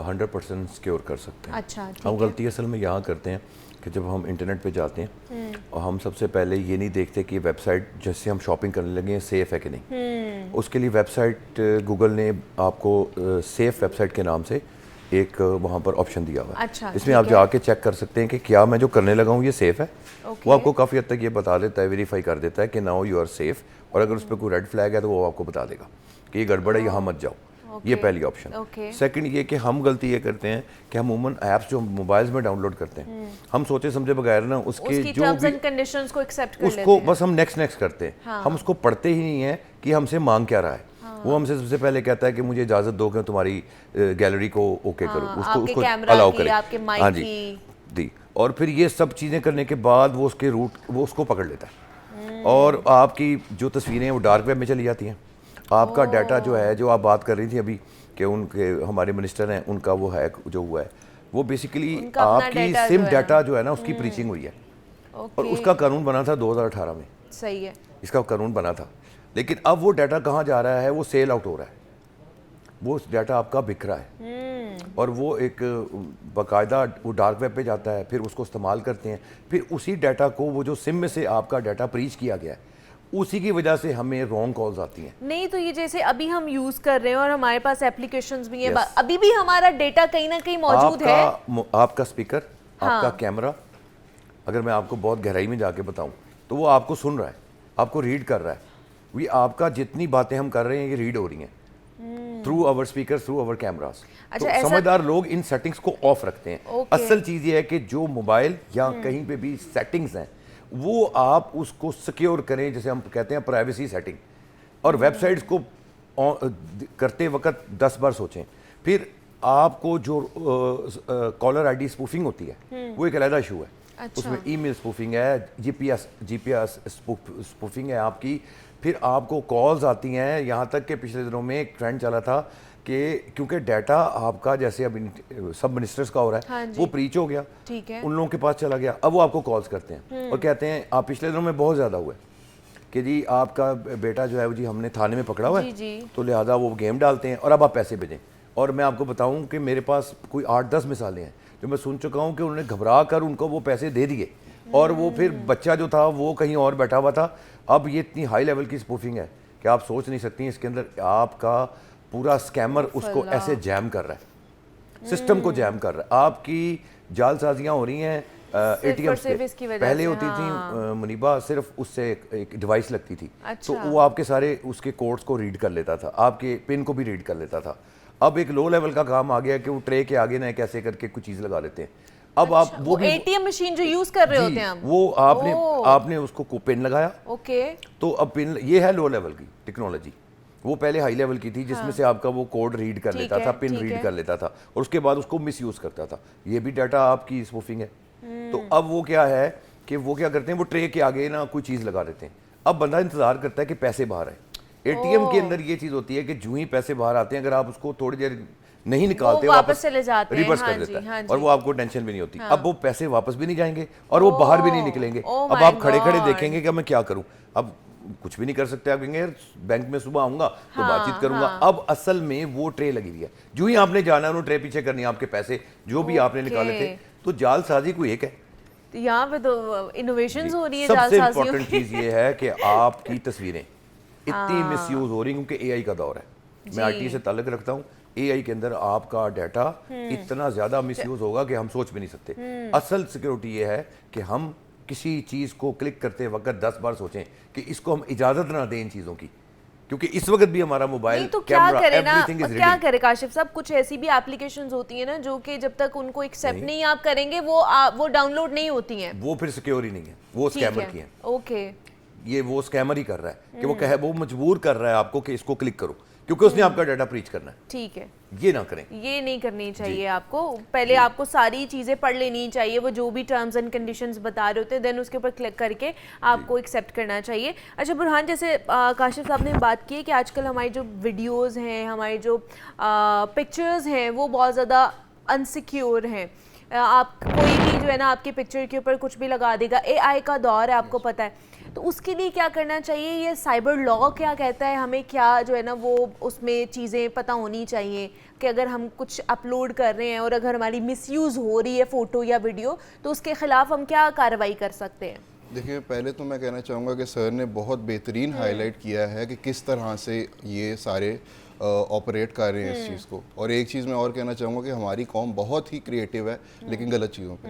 100% سیکیور کر سکتے ہیں. اچھا, ہم غلطی اصل میں یہاں کرتے ہیں کہ جب ہم انٹرنیٹ پہ جاتے ہیں اور ہم سب سے پہلے یہ نہیں دیکھتے کہ ویب سائٹ جیسے ہم شاپنگ کرنے لگے ہیں سیف ہے کہ نہیں. اس کے لیے ویب سائٹ گوگل نے آپ کو سیف ویب سائٹ کے نام سے ایک وہاں پر آپشن دیا ہوا ہے, اس میں آپ جا کے چیک کر سکتے ہیں کہ کیا میں جو کرنے لگا ہوں یہ سیف ہے. وہ آپ کو کافی حد تک یہ بتا دیتا ہے, ویریفائی کر دیتا ہے کہ ناؤ یو آر سیف, اور اگر اس پہ کوئی ریڈ فلیگ ہے تو وہ آپ کو بتا دے گا کہ یہ گڑبڑ ہے, یہاں مت جاؤ. یہ پہلی آپشن. سیکنڈ یہ کہ ہم غلطی یہ کرتے ہیں کہ ہم عموماً ایپس جو موبائلز میں ڈاؤن لوڈ کرتے ہیں, ہم سوچے سمجھے بغیر نا اس کے جو بھی اس کو بس ہم نیکسٹ کرتے ہیں. ہم اس کو پڑھتے ہی نہیں ہیں کہ ہم سے مانگ کیا رہا ہے. وہ ہم سے سب سے پہلے کہتا ہے کہ مجھے اجازت دو کہ تمہاری گیلری کو اوکے کروں, اس کو الاؤ کریں. ہاں جی دی, اور پھر یہ سب چیزیں کرنے کے بعد وہ اس کے روٹ وہ اس کو پکڑ لیتا ہے, اور آپ کی جو تصویریں ہیں وہ ڈارک ویب میں چلی جاتی ہیں. آپ کا ڈیٹا جو ہے, جو آپ بات کر رہی تھی ابھی کہ ان کے ہمارے منسٹر ہیں, ان کا وہ ہیک جو ہوا ہے, وہ بیسیکلی آپ کی سم ڈیٹا جو ہے نا اس کی بریچنگ ہوئی ہے. اور اس کا قانون بنا تھا 2018 میں. صحیح ہے, اس کا قانون بنا تھا. لیکن اب وہ ڈیٹا کہاں جا رہا ہے, وہ سیل آؤٹ ہو رہا ہے, وہ ڈیٹا آپ کا بک رہا ہے, اور وہ ایک باقاعدہ وہ ڈارک ویب پہ جاتا ہے, پھر اس کو استعمال کرتے ہیں, پھر اسی ڈیٹا کو وہ جو سم میں سے آپ کا ڈیٹا بریچ کیا گیا ہے اسی کی وجہ سے ہمیں رانگ کالز آتی ہیں. نہیں تو یہ جیسے ابھی ہم یوز کر رہے ہیں اور ہمارے پاس اپلیکیشنز بھی ہیں, ابھی بھی ہمارا ڈیٹا کہیں نہ کہیں موجود ہے. آپ کا اسپیکر, آپ کا کیمرہ, اگر میں آپ کو بہت گہرائی میں جا کے بتاؤں تو وہ آپ کو سن رہا ہے, آپ کو ریڈ کر رہا ہے. یہ آپ کا جتنی باتیں ہم کر رہے ہیں یہ ریڈ ہو رہی ہیں through over speaker, through over cameras. تو سمجھدار لوگ ان سیٹنگز کو آف رکھتے ہیں. اصل چیز یہ ہے کہ جو موبائل یا کہیں پہ بھی سیٹنگز ہیں وہ آپ اس کو سیکیور کریں, جیسے ہم کہتے ہیں پرائیویسی سیٹنگ. اور ویب سائٹس کو کرتے وقت 10 بار سوچیں. پھر آپ کو جو کالر آئی ڈی اسپوفنگ ہوتی ہے وہ ایک علیحدہ ایشو ہے. اس میں ای میل اسپوفنگ ہے, جی پی ایس اسپوفنگ ہے آپ کی. پھر آپ کو کالز آتی ہیں, یہاں تک کہ پچھلے دنوں میں ایک ٹرینڈ چلا تھا کہ کیونکہ ڈیٹا آپ کا جیسے اب سب منسٹرز کا ہو رہا ہے وہ بریچ ہو گیا, ان لوگوں کے پاس چلا گیا. اب وہ آپ کو کالز کرتے ہیں اور کہتے ہیں, آپ پچھلے دنوں میں بہت زیادہ ہوئے کہ جی آپ کا بیٹا جو ہے وہ جی ہم نے تھانے میں پکڑا ہوا ہے, تو لہٰذا وہ گیم ڈالتے ہیں اور اب آپ پیسے بھیجیں. اور میں آپ کو بتاؤں کہ میرے پاس کوئی 8-10 مثالیں ہیں جو میں سن چکا ہوں کہ انہوں نے گھبرا کر ان کو وہ پیسے دے دیے, اور وہ پھر بچہ جو تھا وہ کہیں اور بیٹھا ہوا تھا. اب یہ اتنی ہائی لیول کی اسپوفنگ ہے کہ آپ سوچ نہیں سکتی. اس کے اندر آپ کا پورا اسکیمر اس کو ایسے جیم کر رہا ہے, سسٹم کو جیم کر رہا ہے. آپ کی جال سازیاں ہو رہی ہیں ATM پہ. پہلے ہوتی تھی منیبا, صرف اس سے ایک ڈیوائس لگتی تھی, تو وہ آپ کے سارے اس کے کوڈز کو ریڈ کر لیتا تھا, آپ کے پن کو بھی ریڈ کر لیتا تھا. اب ایک لو لیول کا کام آ گیا کہ وہ ٹرے کے آگے نہ کیسے کر کے کوئی چیز لگا لیتے ہیں. اب آپ وہ ATM مشین جو یوز کر رہے ہوتے ہیں وہ آپ نے اس کو پن لگایا, تو اب پن یہ ہے لو لیول کی ٹیکنالوجی. وہ پہلے ہائی لیول کی تھی جس میں سے آپ کا وہ کوڈ ریڈ کر لیتا تھا, پن ریڈ کر لیتا تھا, اور اس کے بعد اس کو مس یوز کرتا تھا. یہ بھی ڈیٹا آپ کی اسپوفنگ ہے. تو اب وہ کیا ہے کہ وہ کیا کرتے ہیں, وہ ٹرے کے آگے نا کوئی چیز لگا دیتے ہیں. اب بندہ انتظار کرتا ہے کہ پیسے باہر آئے. ATM کے اندر یہ چیز ہوتی ہے کہ جو ہی پیسے باہر آتے ہیں, اگر آپ اس کو تھوڑی دیر نہیں نکالتے, واپس چلے جاتے ہیں, ریورس کر دیتا ہے, اور وہ آپ کو ٹینشن بھی نہیں ہوتی. اب وہ پیسے واپس بھی نہیں جائیں گے اور وہ باہر بھی نہیں نکلیں گے. اب آپ کھڑے کھڑے دیکھیں گے کہ میں کیا کروں. اب کچھ بھی نہیں کر سکتے, آپ کہیں گے بینک میں صبح آؤں گا تو بات چیت کروں گا. اب اصل میں وہ ٹرے لگی ہوئی ہے, جو ہی آپ نے جانا ہے وہ ٹرے پیچھے کرنی ہے, آپ کے پیسے جو بھی آپ نے نکالے تھے. تو جال سازی کوئی ایک ہے, یہاں پہ تو انوویشنز ہو رہی ہے. سب سے امپورٹنٹ چیز یہ ہے کہ آپ کی تصویریں اتنی مس یوز ہو رہی ہیں کیونکہ AI کا دور ہے. میں IT سے تعلق رکھتا ہوں. AI کے اندر آپ کا ڈیٹا اتنا زیادہ مس یوز ہوگا کہ ہم سوچ بھی نہیں سکتے. اصل سیکیورٹی یہ ہے کہ ہم کسی چیز کو کلک کرتے وقت 10 بار سوچیں کہ اس کو ہم اجازت نہ دیں ان چیزوں کی, کیونکہ اس وقت بھی ہمارا mobile camera every thing is ready. کیا کرے کاشف صاحب, کچھ ایسی بھی اپلیکیشنز ہوتی ہیں نا جو کہ جب تک ان کو ایکسیپٹ نہیں آپ کریں گے وہ ڈاؤن لوڈ نہیں ہوتی ہیں. وہ پھر سیکیور ہی نہیں ہے, وہ اسکیمر کی ہیں. اوکے, یہ وہ اسکیمر ہی کر رہا ہے کہ وہ مجبور کر رہا ہے آپ کو کہ اس کو کلک کرو, کیونکہ اس نے آپ کا ڈیٹا بریچ کرنا ہے. ٹھیک ہے, یہ نہ کریں, یہ نہیں کرنی چاہیے آپ کو. پہلے آپ کو ساری چیزیں پڑھ لینی چاہیے, وہ جو بھی ٹرمز اینڈ کنڈیشنز بتا رہے ہوتے ہیں, دین اس کے اوپر کلک کر کے آپ کو ایکسیپٹ کرنا چاہیے. اچھا برہان, جیسے کاشف صاحب نے بات کی ہے کہ آج کل ہماری جو ویڈیوز ہیں, ہماری جو پکچرز ہیں, وہ بہت زیادہ انسیکیور ہیں. آپ کوئی بھی جو ہے نا آپ کی پکچر کے اوپر کچھ بھی لگا دے گا. AI کا دور ہے, آپ کو پتہ ہے. تو اس کے لیے کیا کرنا چاہیے, یہ سائبر لا کیا کہتا ہے, ہمیں کیا جو ہے نا وہ اس میں چیزیں پتہ ہونی چاہیے کہ اگر ہم کچھ اپلوڈ کر رہے ہیں اور اگر ہماری مس یوز ہو رہی ہے فوٹو یا ویڈیو, تو اس کے خلاف ہم کیا کارروائی کر سکتے ہیں؟ دیکھیں, پہلے تو میں کہنا چاہوں گا کہ سر نے بہت بہترین ہائی لائٹ کیا ہے کہ کس طرح سے یہ سارے آپریٹ کر رہے ہیں اس چیز کو. اور ایک چیز میں اور کہنا چاہوں گا کہ ہماری قوم بہت ہی کریٹیو ہے لیکن غلط چیزوں پہ.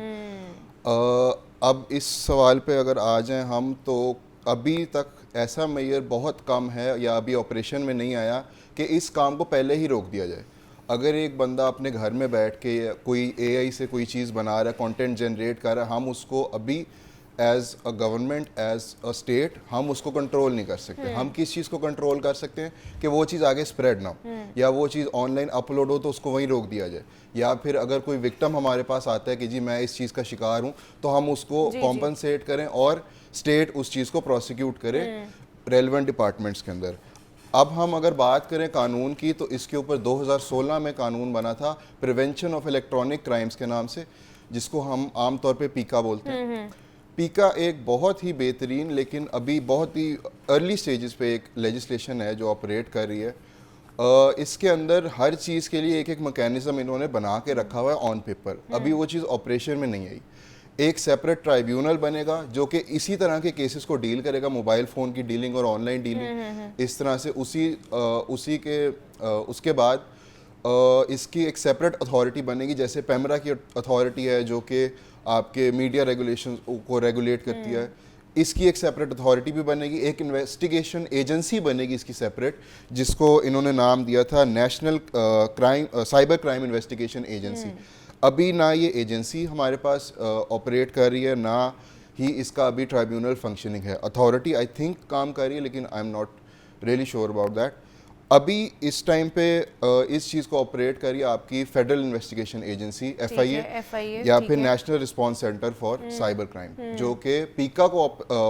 اب اس سوال پہ اگر آ جائیں ہم, تو ابھی تک ایسا معیار بہت کم ہے یا ابھی آپریشن میں نہیں آیا کہ اس کام کو پہلے ہی روک دیا جائے. اگر ایک بندہ اپنے گھر میں بیٹھ کے کوئی AI سے کوئی چیز بنا رہا ہے, کانٹینٹ جنریٹ کر رہا ہے, ہم اس کو ابھی as a government, as a state ہم اس کو کنٹرول نہیں کر سکتے. ہم کس چیز کو کنٹرول کر سکتے ہیں کہ وہ چیز آگے اسپریڈ نہ ہو, یا وہ چیز آن لائن اپلوڈ ہو تو اس کو وہیں روک دیا جائے. یا پھر اگر کوئی وکٹم ہمارے پاس آتا ہے کہ جی میں اس چیز کا شکار ہوں, تو ہم اس کو کمپنسیٹ کریں اور اسٹیٹ اس چیز کو پروسیکیوٹ کرے ریلیونٹ ڈپارٹمنٹس کے اندر. اب ہم اگر بات کریں قانون کی, تو اس کے اوپر 2016 میں قانون بنا تھا پریونشن آف الیکٹرانک کرائمز کے نام سے, جس کو ہم عام طور پہ پیکا بولتے ہیں. پیکا ایک بہت ہی بہترین لیکن ابھی بہت ہی ارلی سٹیجز پہ ایک لیجسلیشن ہے جو آپریٹ کر رہی ہے. اس کے اندر ہر چیز کے لیے ایک میکینزم انہوں نے بنا کے رکھا ہوا ہے آن پیپر. ابھی وہ چیز آپریشن میں نہیں آئی. ایک سیپریٹ ٹرائیبیونل بنے گا جو کہ اسی طرح کے کیسز کو ڈیل کرے گا, موبائل فون کی ڈیلنگ اور آن لائن ڈیلنگ. اس طرح سے اس کے بعد اس کی ایک سیپریٹ اتھارٹی بنے گی, جیسے پیمرا کی اتھارٹی ہے جو کہ آپ کے میڈیا ریگولیشن کو ریگولیٹ کرتی ہے. اس کی ایک سیپریٹ اتھارٹی بھی بنے گی. ایک انویسٹیگیشن ایجنسی بنے گی اس کی سیپریٹ, جس کو انہوں نے نام دیا تھا national cyber crime investigation agency. ابھی نہ یہ ایجنسی ہمارے پاس آپریٹ کر رہی ہے, نہ ہی اس کا ابھی ٹرائیبیونل فنکشننگ ہے. اتھارٹی آئی تھنک کام کر رہی ہے لیکن I am not really sure about that. ابھی اس ٹائم پہ اس چیز کو آپریٹ کر رہی ہے آپ کی فیڈرل انویسٹیگیشن ایجنسی FIA یا پھر national response centre for cyber crime, جو کہ پیکا کو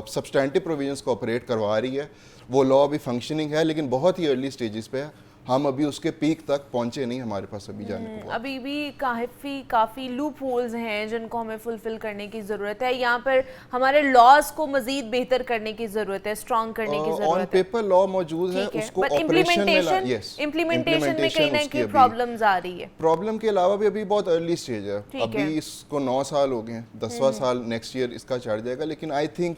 سبسٹینٹیو پروویژنس کو آپریٹ کروا رہی ہے. وہ لا ابھی فنکشننگ ہے لیکن بہت ہی ارلی سٹیجز پہ ہے. ہم ابھی اس کے پیک تک پہنچے نہیں, ہمارے پاس ابھی جانے کو ابھی بھی کافی لوپ ہولز ہیں جن کو ہمیں فلفل کرنے کی ضرورت ہے. یہاں پر ہمارے لاز کو مزید بہتر کرنے کی ضرورت ہے, اسٹرانگ کرنے کی ضرورت ہے. آن پیپر لا موجود ہے, اس کو آپریشن میں امپلیمنٹیشن میں کہیں نہ کہیں پرابلمز آ رہی ہے. پرابلم کے علاوہ بھی ابھی بہت ارلی سٹیج ہے. ابھی اس کو 9 سال ہو گئے ہیں, 10واں سال نیکسٹ ایئر اس کا چڑھ جائے گا. لیکن آئی تھنک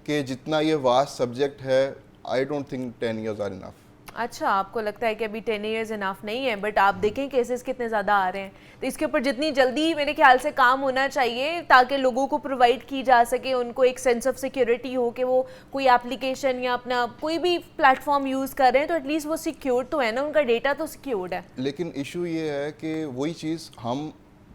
کہ جتنا یہ واسٹ سبجیکٹ ہے, I don't think 10 years are enough. اچھا, آپ کو لگتا ہے کہ ابھی 10 years انف نہیں ہے, بٹ آپ دیکھیں کیسز کتنے زیادہ آ رہے ہیں. تو اس کے اوپر جتنی جلدی میرے خیال سے کام ہونا چاہیے تاکہ لوگوں کو پرووائڈ کی جا سکے, ان کو ایک سینس آف سیکیورٹی ہو کہ وہ کوئی اپلیکیشن یا اپنا کوئی بھی پلیٹ فارم یوز کر رہے ہیں تو ایٹ لیسٹ وہ سیکیور تو ہے نا, ان کا ڈیٹا تو سیکیورڈ ہے. لیکن ایشو یہ ہے کہ وہی چیز ہم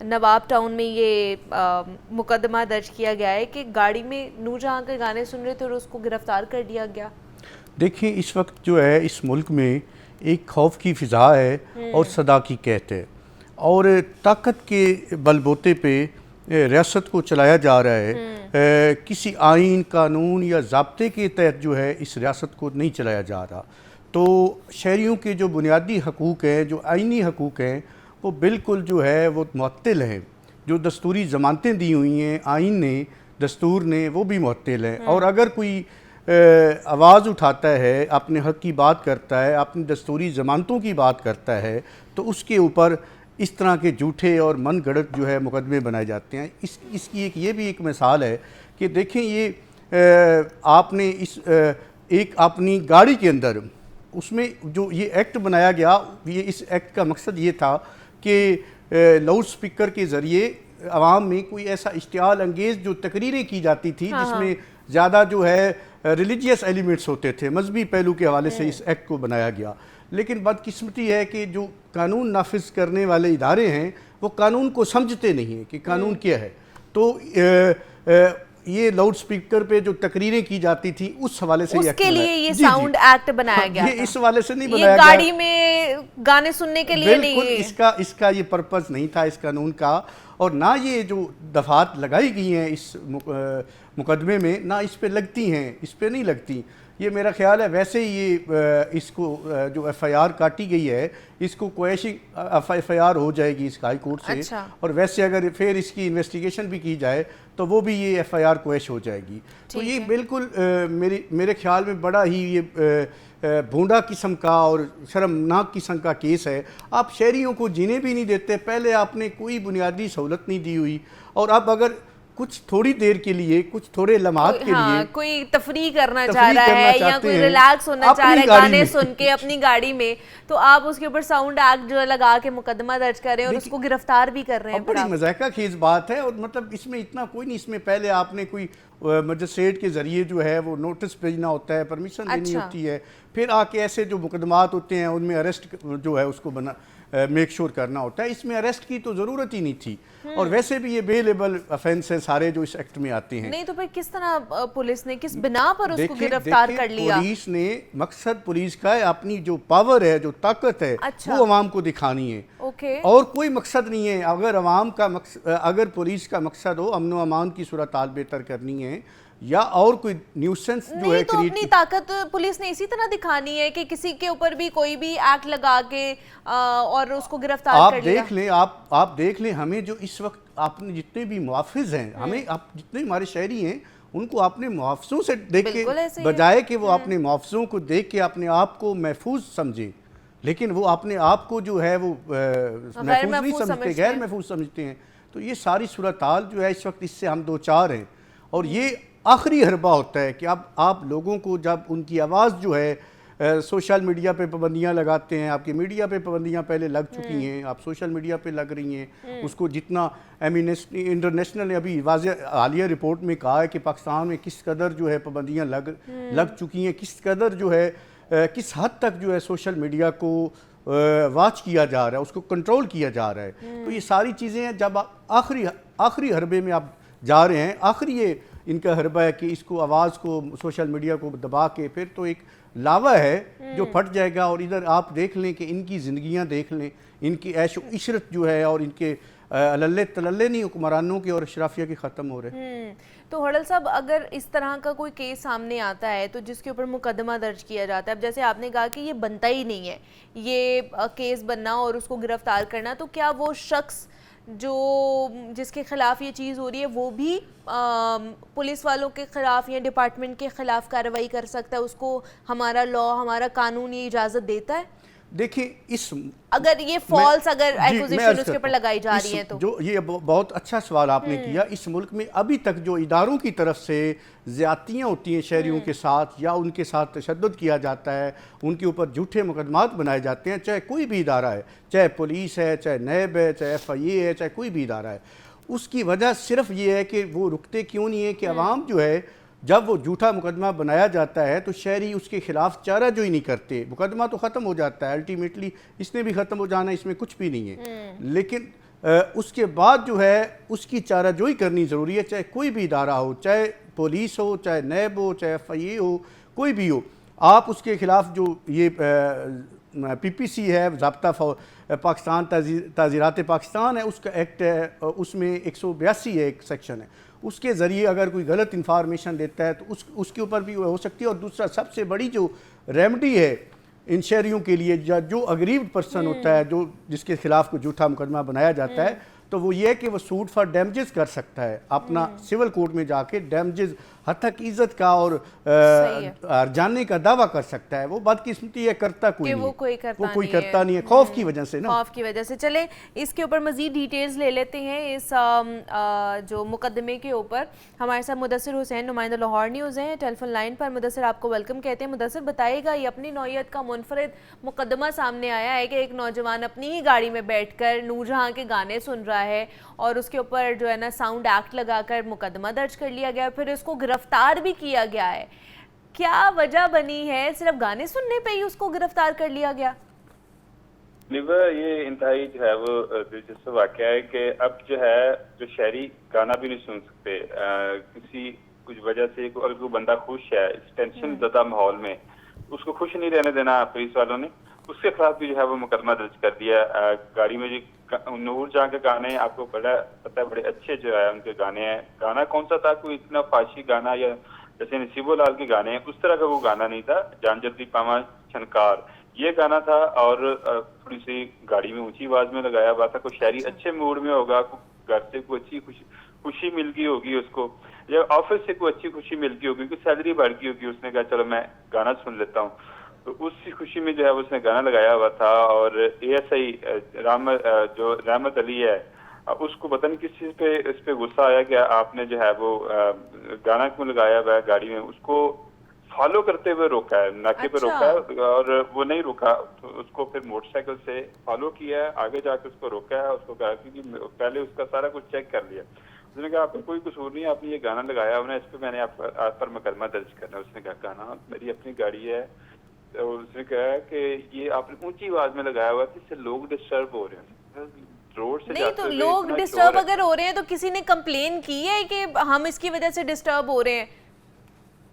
نواب ٹاؤن میں یہ مقدمہ درج کیا گیا ہے کہ گاڑی میں نور جہاں کے گانے سن رہے تھے اور اس کو گرفتار کر دیا گیا. دیکھیں اس وقت جو ہے اس ملک میں ایک خوف کی فضا ہے اور صدا کی قحط ہے، اور طاقت کے بل بوتے پہ ریاست کو چلایا جا رہا ہے. کسی آئین، قانون یا ضابطے کے تحت جو ہے اس ریاست کو نہیں چلایا جا رہا. تو شہریوں کے جو بنیادی حقوق ہیں، جو آئینی حقوق ہیں، وہ بالکل جو ہے وہ معطل ہیں. جو دستوری ضمانتیں دی ہوئی ہیں آئین نے، دستور نے، وہ بھی معطل ہیں. اور اگر کوئی آواز اٹھاتا ہے، اپنے حق کی بات کرتا ہے، اپنی دستوری ضمانتوں کی بات کرتا ہے، تو اس کے اوپر اس طرح کے جھوٹے اور من گھڑت جو ہے مقدمے بنائے جاتے ہیں. اس کی یہ بھی ایک مثال ہے کہ دیکھیں یہ آپ نے ایک اپنی گاڑی کے اندر اس میں جو یہ ایکٹ بنایا گیا، یہ اس ایکٹ کا مقصد یہ تھا کہ لاؤڈ سپیکر کے ذریعے عوام میں کوئی ایسا اشتعال انگیز جو تقریریں کی جاتی تھی جس میں زیادہ جو ہے ریلیجیس ایلیمنٹس ہوتے تھے، مذہبی پہلو کے حوالے سے اس ایکٹ کو بنایا گیا. لیکن بدقسمتی ہے کہ جو قانون نافذ کرنے والے ادارے ہیں وہ قانون کو سمجھتے نہیں ہیں کہ قانون کیا ہے. تو یہ لاؤڈ سپیکر پہ جو تقریریں کی جاتی تھی اس حوالے سے اس کے لیے یہ ساؤنڈ ایکٹ بنایا گیا. یہ اس حوالے سے نہیں بنایا گیا، یہ گاڑی میں گانے سننے کے لیے نہیں. بالکل اس کا یہ پرپس نہیں تھا اس قانون کا. اور نہ یہ جو دفعات لگائی گئی ہیں اس مقدمے میں، نہ اس پہ لگتی ہیں، اس پہ نہیں لگتی. یہ میرا خیال ہے ویسے ہی یہ اس کو جو ایف آئی آر کاٹی گئی ہے اس کو کویشنگ ایف آئی آر ہو جائے گی اس ہائی کورٹ سے. اور ویسے اگر پھر اس کی انویسٹیگیشن بھی کی جائے تو وہ بھی یہ ایف آئی آر کویش ہو جائے گی. تو یہ بالکل میرے خیال میں بڑا ہی یہ بھونڈا قسم کا اور شرمناک قسم کا کیس ہے. آپ شہریوں کو جینے بھی نہیں دیتے، پہلے آپ نے کوئی بنیادی سہولت نہیں دی ہوئی، اور اب اگر کچھ تھوڑی دیر کے لیے، کچھ تھوڑے لمحات کے لیے کوئی تفریح کرنا چاہ رہا ہے یا کوئی ریلیکس ہونا چاہ رہا ہے گانے سن کے اپنی گاڑی میں، تو آپ اس کے اوپر ساؤنڈ ایکٹ جو لگا کے مقدمہ درج کر رہے ہیں اور اس کو گرفتار بھی کر رہے ہیں. بڑی مضحکہ خیز بات ہے. اور مطلب اس میں اتنا کوئی نہیں، اس میں پہلے آپ نے کوئی مجسٹریٹ کے ذریعے جو ہے وہ نوٹس بھیجنا ہوتا ہے، پرمیشن دینی ہوتی ہے، پھر آ کے ایسے جو مقدمات ہوتے ہیں ان میں اریسٹ جو ہے اس کو میک شور کرنا ہوتا ہے. اس میں اریسٹ کی تو ضرورت ہی نہیں تھی، اور ویسے بھی یہ بیلیبل افینس ہے سارے جو اس ایکٹ میں آتے ہیں. نہیں تو پھر کس طرح پولیس نے کس بنا پر اس کو گرفتار کر لیا؟ پولیس نے مقصد پولیس کا اپنی جو پاور ہے، جو طاقت ہے، وہ عوام کو دکھانی ہے، اور کوئی مقصد نہیں ہے. اگر پولیس کا مقصد ہو امن و امان کی صورتحال بہتر کرنی ہے یا اور کوئی نیوسنس جو ہے، تو اپنی طاقت پولیس نے اسی طرح دکھانی ہے کہ کسی کے اوپر بھی کوئی بھی ایکٹ لگا کے اور اس کو گرفتار کر لیا. آپ دیکھ لیں ہمیں جو اس وقت آپ نے جتنے بھی محافظ ہیں، ہمیں جتنے ہمارے شہری ہیں ان کو اپنے محافظوں سے دیکھ کے بجائے کہ وہ اپنے محافظوں کو دیکھ کے اپنے آپ کو محفوظ سمجھیں، لیکن وہ اپنے آپ کو جو ہے وہ محفوظ نہیں سمجھتے، غیر محفوظ سمجھتے ہیں. تو یہ ساری صورتحال جو ہے اس وقت اس سے ہم دو چار ہیں. اور یہ آخری حربہ ہوتا ہے کہ اب آپ لوگوں کو جب ان کی آواز جو ہے، سوشل میڈیا پہ پابندیاں لگاتے ہیں، آپ کی میڈیا پہ پابندیاں پہلے لگ چکی ہیں، آپ سوشل میڈیا پہ لگ رہی ہیں، اس کو جتنا انٹرنیشنل نے ابھی واضح حالیہ رپورٹ میں کہا ہے کہ پاکستان میں کس قدر جو ہے پابندیاں لگ چکی ہیں، کس قدر جو ہے کس حد تک جو ہے سوشل میڈیا کو واچ کیا جا رہا ہے، اس کو کنٹرول کیا جا رہا ہے. تو یہ ساری چیزیں ہیں. جب آپ آخری حربے میں آپ جا رہے ہیں، آخری یہ ان کا حربہ ہے کہ اس کو آواز کو سوشل میڈیا کو دبا کے پھر تو ایک لاوا ہے جو پھٹ جائے گا. اور ادھر آپ دیکھ لیں کہ ان کی زندگیاں دیکھ لیں، ان کی عیش و عشرت جو ہے اور ان کے عللے تللے نہیں حکمرانوں کے اور اشرافیہ کے ختم ہو رہے ہیں. تو ہڈل صاحب اگر اس طرح کا کوئی کیس سامنے آتا ہے تو جس کے اوپر مقدمہ درج کیا جاتا ہے، اب جیسے آپ نے کہا کہ یہ بنتا ہی نہیں ہے یہ کیس بننا اور اس کو گرفتار کرنا، تو کیا وہ شخص جس کے خلاف یہ چیز ہو رہی ہے وہ بھی پولیس والوں کے خلاف یا ڈپارٹمنٹ کے خلاف کارروائی کر سکتا ہے؟ اس کو ہمارا لا، ہمارا قانون یہ اجازت دیتا ہے؟ دیکھیں اگر یہ فالس اگر ایکوزیشن اس کے پر لگائی جا رہی ہے تو جو یہ بہت اچھا سوال آپ نے کیا. اس ملک میں ابھی تک جو اداروں کی طرف سے زیادتیاں ہوتی ہیں شہریوں کے ساتھ یا ان کے ساتھ تشدد کیا جاتا ہے، ان کے اوپر جھوٹے مقدمات بنائے جاتے ہیں، چاہے کوئی بھی ادارہ ہے، چاہے پولیس ہے، چاہے نیب ہے، چاہے ایف آئی اے ہے، چاہے کوئی بھی ادارہ ہے، اس کی وجہ صرف یہ ہے کہ وہ رکتے کیوں نہیں ہے کہ عوام جو ہے جب وہ جھوٹا مقدمہ بنایا جاتا ہے تو شہری اس کے خلاف چارہ جوئی نہیں کرتے. مقدمہ تو ختم ہو جاتا ہے، الٹیمیٹلی اس نے بھی ختم ہو جانا، اس میں کچھ بھی نہیں ہے، لیکن اس کے بعد جو ہے اس کی چارہ جوئی کرنی ضروری ہے، چاہے کوئی بھی ادارہ ہو، چاہے پولیس ہو، چاہے نیب ہو، چاہے FIA ہو، کوئی بھی ہو. آپ اس کے خلاف جو یہ PPC ہے، ضابطہ پاکستان تعزیرات پاکستان ہے، اس کا ایکٹ ہے، اس میں 182 ایک سیکشن ہے، اس کے ذریعے اگر کوئی غلط انفارمیشن دیتا ہے تو اس کے اوپر بھی ہو سکتی ہے. اور دوسرا سب سے بڑی جو ریمیڈی ہے ان شہریوں کے لیے، جو اگریوڈ پرسن ہوتا ہے، جس کے خلاف کوئی جھوٹا مقدمہ بنایا جاتا ہے، تو وہ یہ ہے کہ وہ سوٹ فار ڈیمیجز کر سکتا ہے، اپنا سول کورٹ میں جا کے ڈیمیجز حتی عزت کا اور جاننے کا دعویٰ کر سکتا ہے. وہ بدقسمتی ہے کرتا کوئی نہیں ہے، خوف کی وجہ سے نا، خوف کی وجہ سے. چلیں اس کے اوپر مزید ڈیٹیلز لے لیتے ہیں. اس جو مقدمے کے اوپر ہمارے ساتھ مدثر حسین، نمائندہ لاہور نیوز ہیں، ٹیلی فون لائن پر. مدثر آپ کو ویلکم کہتے ہیں. مدثر بتائے گا، یہ اپنی نوعیت کا منفرد مقدمہ سامنے آیا ہے کہ ایک نوجوان اپنی ہی گاڑی میں بیٹھ کر نور جہاں کے گانے سن رہا ہے اور اس کے اوپر جو ہے نا ساؤنڈ ایکٹ لگا کر مقدمہ درج کر لیا گیا، پھر اس کو گرفتار بھی کیا گیا ہے. کیا وجہ بنی ہے؟ صرف گانے سننے پہ ہی اس کو گرفتار کر لیا گیا؟ یہ انتہائی جو ہے وہ دلچسپ واقعہ ہے کہ اب جو ہے جو شہری گانا بھی نہیں سن سکتے کسی کچھ وجہ سے. اگر کوئی بندہ خوش ہے اس ٹینشن زدہ ماحول میں، اس کو خوش نہیں رہنے دینا پولیس والوں نے، اس کے خلاف بھی جو ہے وہ مقدمہ درج کر دیا. گاڑی میں جو نور جہاں کے گانے آپ کو بڑا پتہ ہے، بڑے اچھے جو ہے ان کے گانے ہیں. گانا کون سا تھا؟ کوئی اتنا فاشی گانا یا جیسے نصیب لال کے گانے ہیں اس طرح کا وہ گانا نہیں تھا. جان جلدی پاما چھنکار یہ گانا تھا، اور تھوڑی سی گاڑی میں اونچی آواز میں لگایا ہوا تھا. کوئی شاعری اچھے موڈ میں ہوگا، گھر سے کوئی اچھی خوشی مل گئی ہوگی اس کو، یا آفس سے کوئی اچھی خوشی مل گئی ہوگی، کوئی سیلری بڑھ گئی ہوگی، اس نے کہا چلو میں گانا سن لیتا ہوں. تو اس کی خوشی میں جو ہے اس نے گانا لگایا ہوا تھا. اور ASI جو رحمت علی ہے، اس کو پتہ نہیں کس چیز پہ اس پہ غصہ آیا کہ آپ نے جو ہے وہ گانا کیوں لگایا ہوا ہے گاڑی میں. اس کو فالو کرتے ہوئے روکا ہے، ناکے پہ روکا ہے، اور وہ نہیں روکا تو اس کو پھر موٹر سائیکل سے فالو کیا ہے، آگے جا کے اس کو روکا ہے. اس کو کہا کہ پہلے اس کا سارا کچھ چیک کر لیا. اس نے کہا آپ کو کوئی قصور نہیں، آپ نے یہ گانا لگایا ہوا ہے، اس پہ میں نے آپ پر مقدمہ درج کرنا ہے. اس نے کہا گانا میری اپنی گاڑی ہے. اس نے کہا کہ یہ آپ نے اونچی آواز میں لگایا ہوا ہے، اس سے لوگ ڈسٹرب ہو رہے ہیں روڈ سے. نہیں تو لوگ ڈسٹرب اگر ہو رہے ہیں تو کسی نے کمپلین کی ہے کہ ہم اس کی وجہ سے ڈسٹرب ہو رہے ہیں؟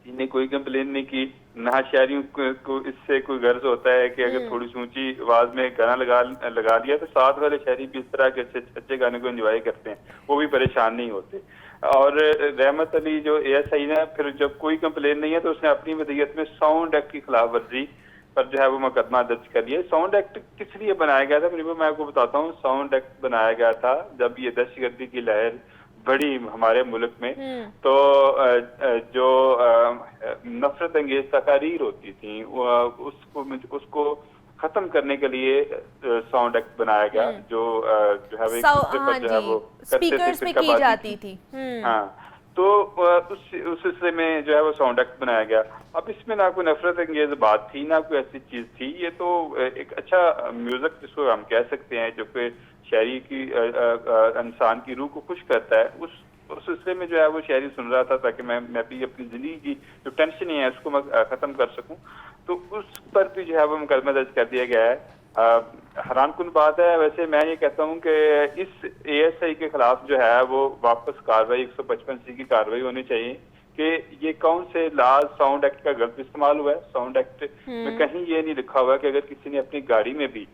نے کوئی کمپلین نہیں کی. نہ شہریوں کو اس سے کوئی غرض ہوتا ہے کہ اگر تھوڑی سی اونچی آواز میں گانا لگا لیا تو ساتھ والے شہری بھی اس طرح کے اچھے گانے کو انجوائے کرتے ہیں، وہ بھی پریشان نہیں ہوتے. اور رحمت علی جو ASI نے پھر جب کوئی کمپلین نہیں ہے تو اس نے اپنی ودیت میں ساؤنڈ ایکٹ کی خلاف ورزی پر جو ہے وہ مقدمہ درج کر لیا. ساؤنڈ ایکٹ کس لیے بنایا گیا تھا؟ میں آپ کو بتاتا ہوں. ساؤنڈ ایکٹ بنایا گیا تھا جب یہ دہشت گردی کی لہر بڑی ہمارے ملک میں، تو جو نفرت انگیز تقاریر ہوتی تھیں اس کو ختم کرنے کے لیے ساؤنڈ ایکٹ بنایا گیا، جو ہے وہ اسپیکرز میں کی جاتی تھی. ہاں، تو اس سلسلے میں جو ہے وہ ساؤنڈ ایکٹ بنایا گیا. اب اس میں نہ کوئی نفرت انگیز بات تھی، نہ کوئی ایسی چیز تھی. یہ تو ایک اچھا میوزک جس کو ہم کہہ سکتے ہیں، جو کہ شاعری کی انسان کی روح کو خوش کرتا ہے. اس سلسلے میں جو ہے وہ شاعری سن رہا تھا تاکہ میں بھی اپنی زندگی کی جو ٹینشن ہے اس کو میں ختم کر سکوں. تو اس پر بھی جو ہے وہ مقدمہ درج کر دیا گیا ہے. حیران کن بات ہے. ویسے میں یہ کہتا ہوں کہ اس ASI کے خلاف جو ہے وہ واپس کارروائی 155C کی کارروائی ہونی چاہیے کہ یہ کون سے لاز ساؤنڈ ایکٹ کا غلط استعمال ہوا ہے. ساؤنڈ ایکٹ میں کہیں یہ نہیں لکھا ہوا کہ اگر کسی نے اپنی گاڑی میں بھی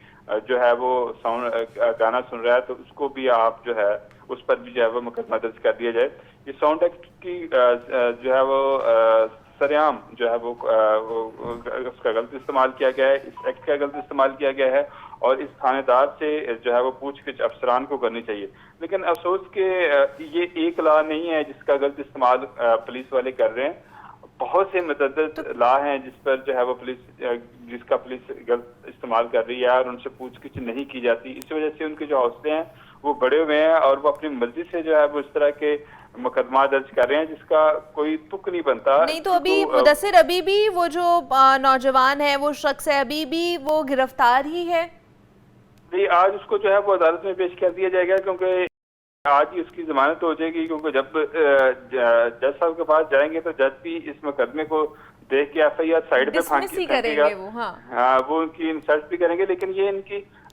جو ہے وہ گانا سن رہا ہے تو اس کو بھی آپ جو ہے اس پر بھی جو ہے وہ مقدمہ درج کر دیا جائے. یہ ساؤنڈ ایکٹ کی جو ہے وہ سریعام جو ہے وہ اس کا غلط استعمال کیا گیا ہے، اس ایکٹ کا غلط استعمال کیا گیا ہے، اور اس تھانے دار سے جو ہے وہ پوچھ گچھ افسران کو کرنی چاہیے. لیکن افسوس کہ یہ ایک لا نہیں ہے جس کا غلط استعمال پولیس والے کر رہے ہیں. بہت سے متعدد لا ہیں جس پر جو ہے وہ جس کا پولیس غلط استعمال کر رہی ہے اور ان سے پوچھ گچھ نہیں کی جاتی. اس وجہ سے ان کے جو حوصلے ہیں وہ بڑے ہوئے ہیں اور وہ اپنی مرضی سے جو ہے وہ اس طرح کے مقدمہ درج کر رہے ہیں جس کا کوئی تک نہیں بنتا. نہیں تو ابھی مدثر ابھی بھی وہ جو نوجوان ہے، وہ شخص ہے، ابھی بھی وہ گرفتار ہی ہے؟ جی، آج اس کو جو ہے وہ عدالت میں پیش کر دیا جائے گا کیونکہ آج ہی اس کی ضمانت ہو جائے گی. کیونکہ جب جج صاحب کے پاس جائیں گے تو جج بھی اس مقدمے کو دیکھ کے FIR سائڈ پہ پھینکے گا. ہاں، وہ ان کی انسلٹ بھی کریں گے. لیکن یہ ان کی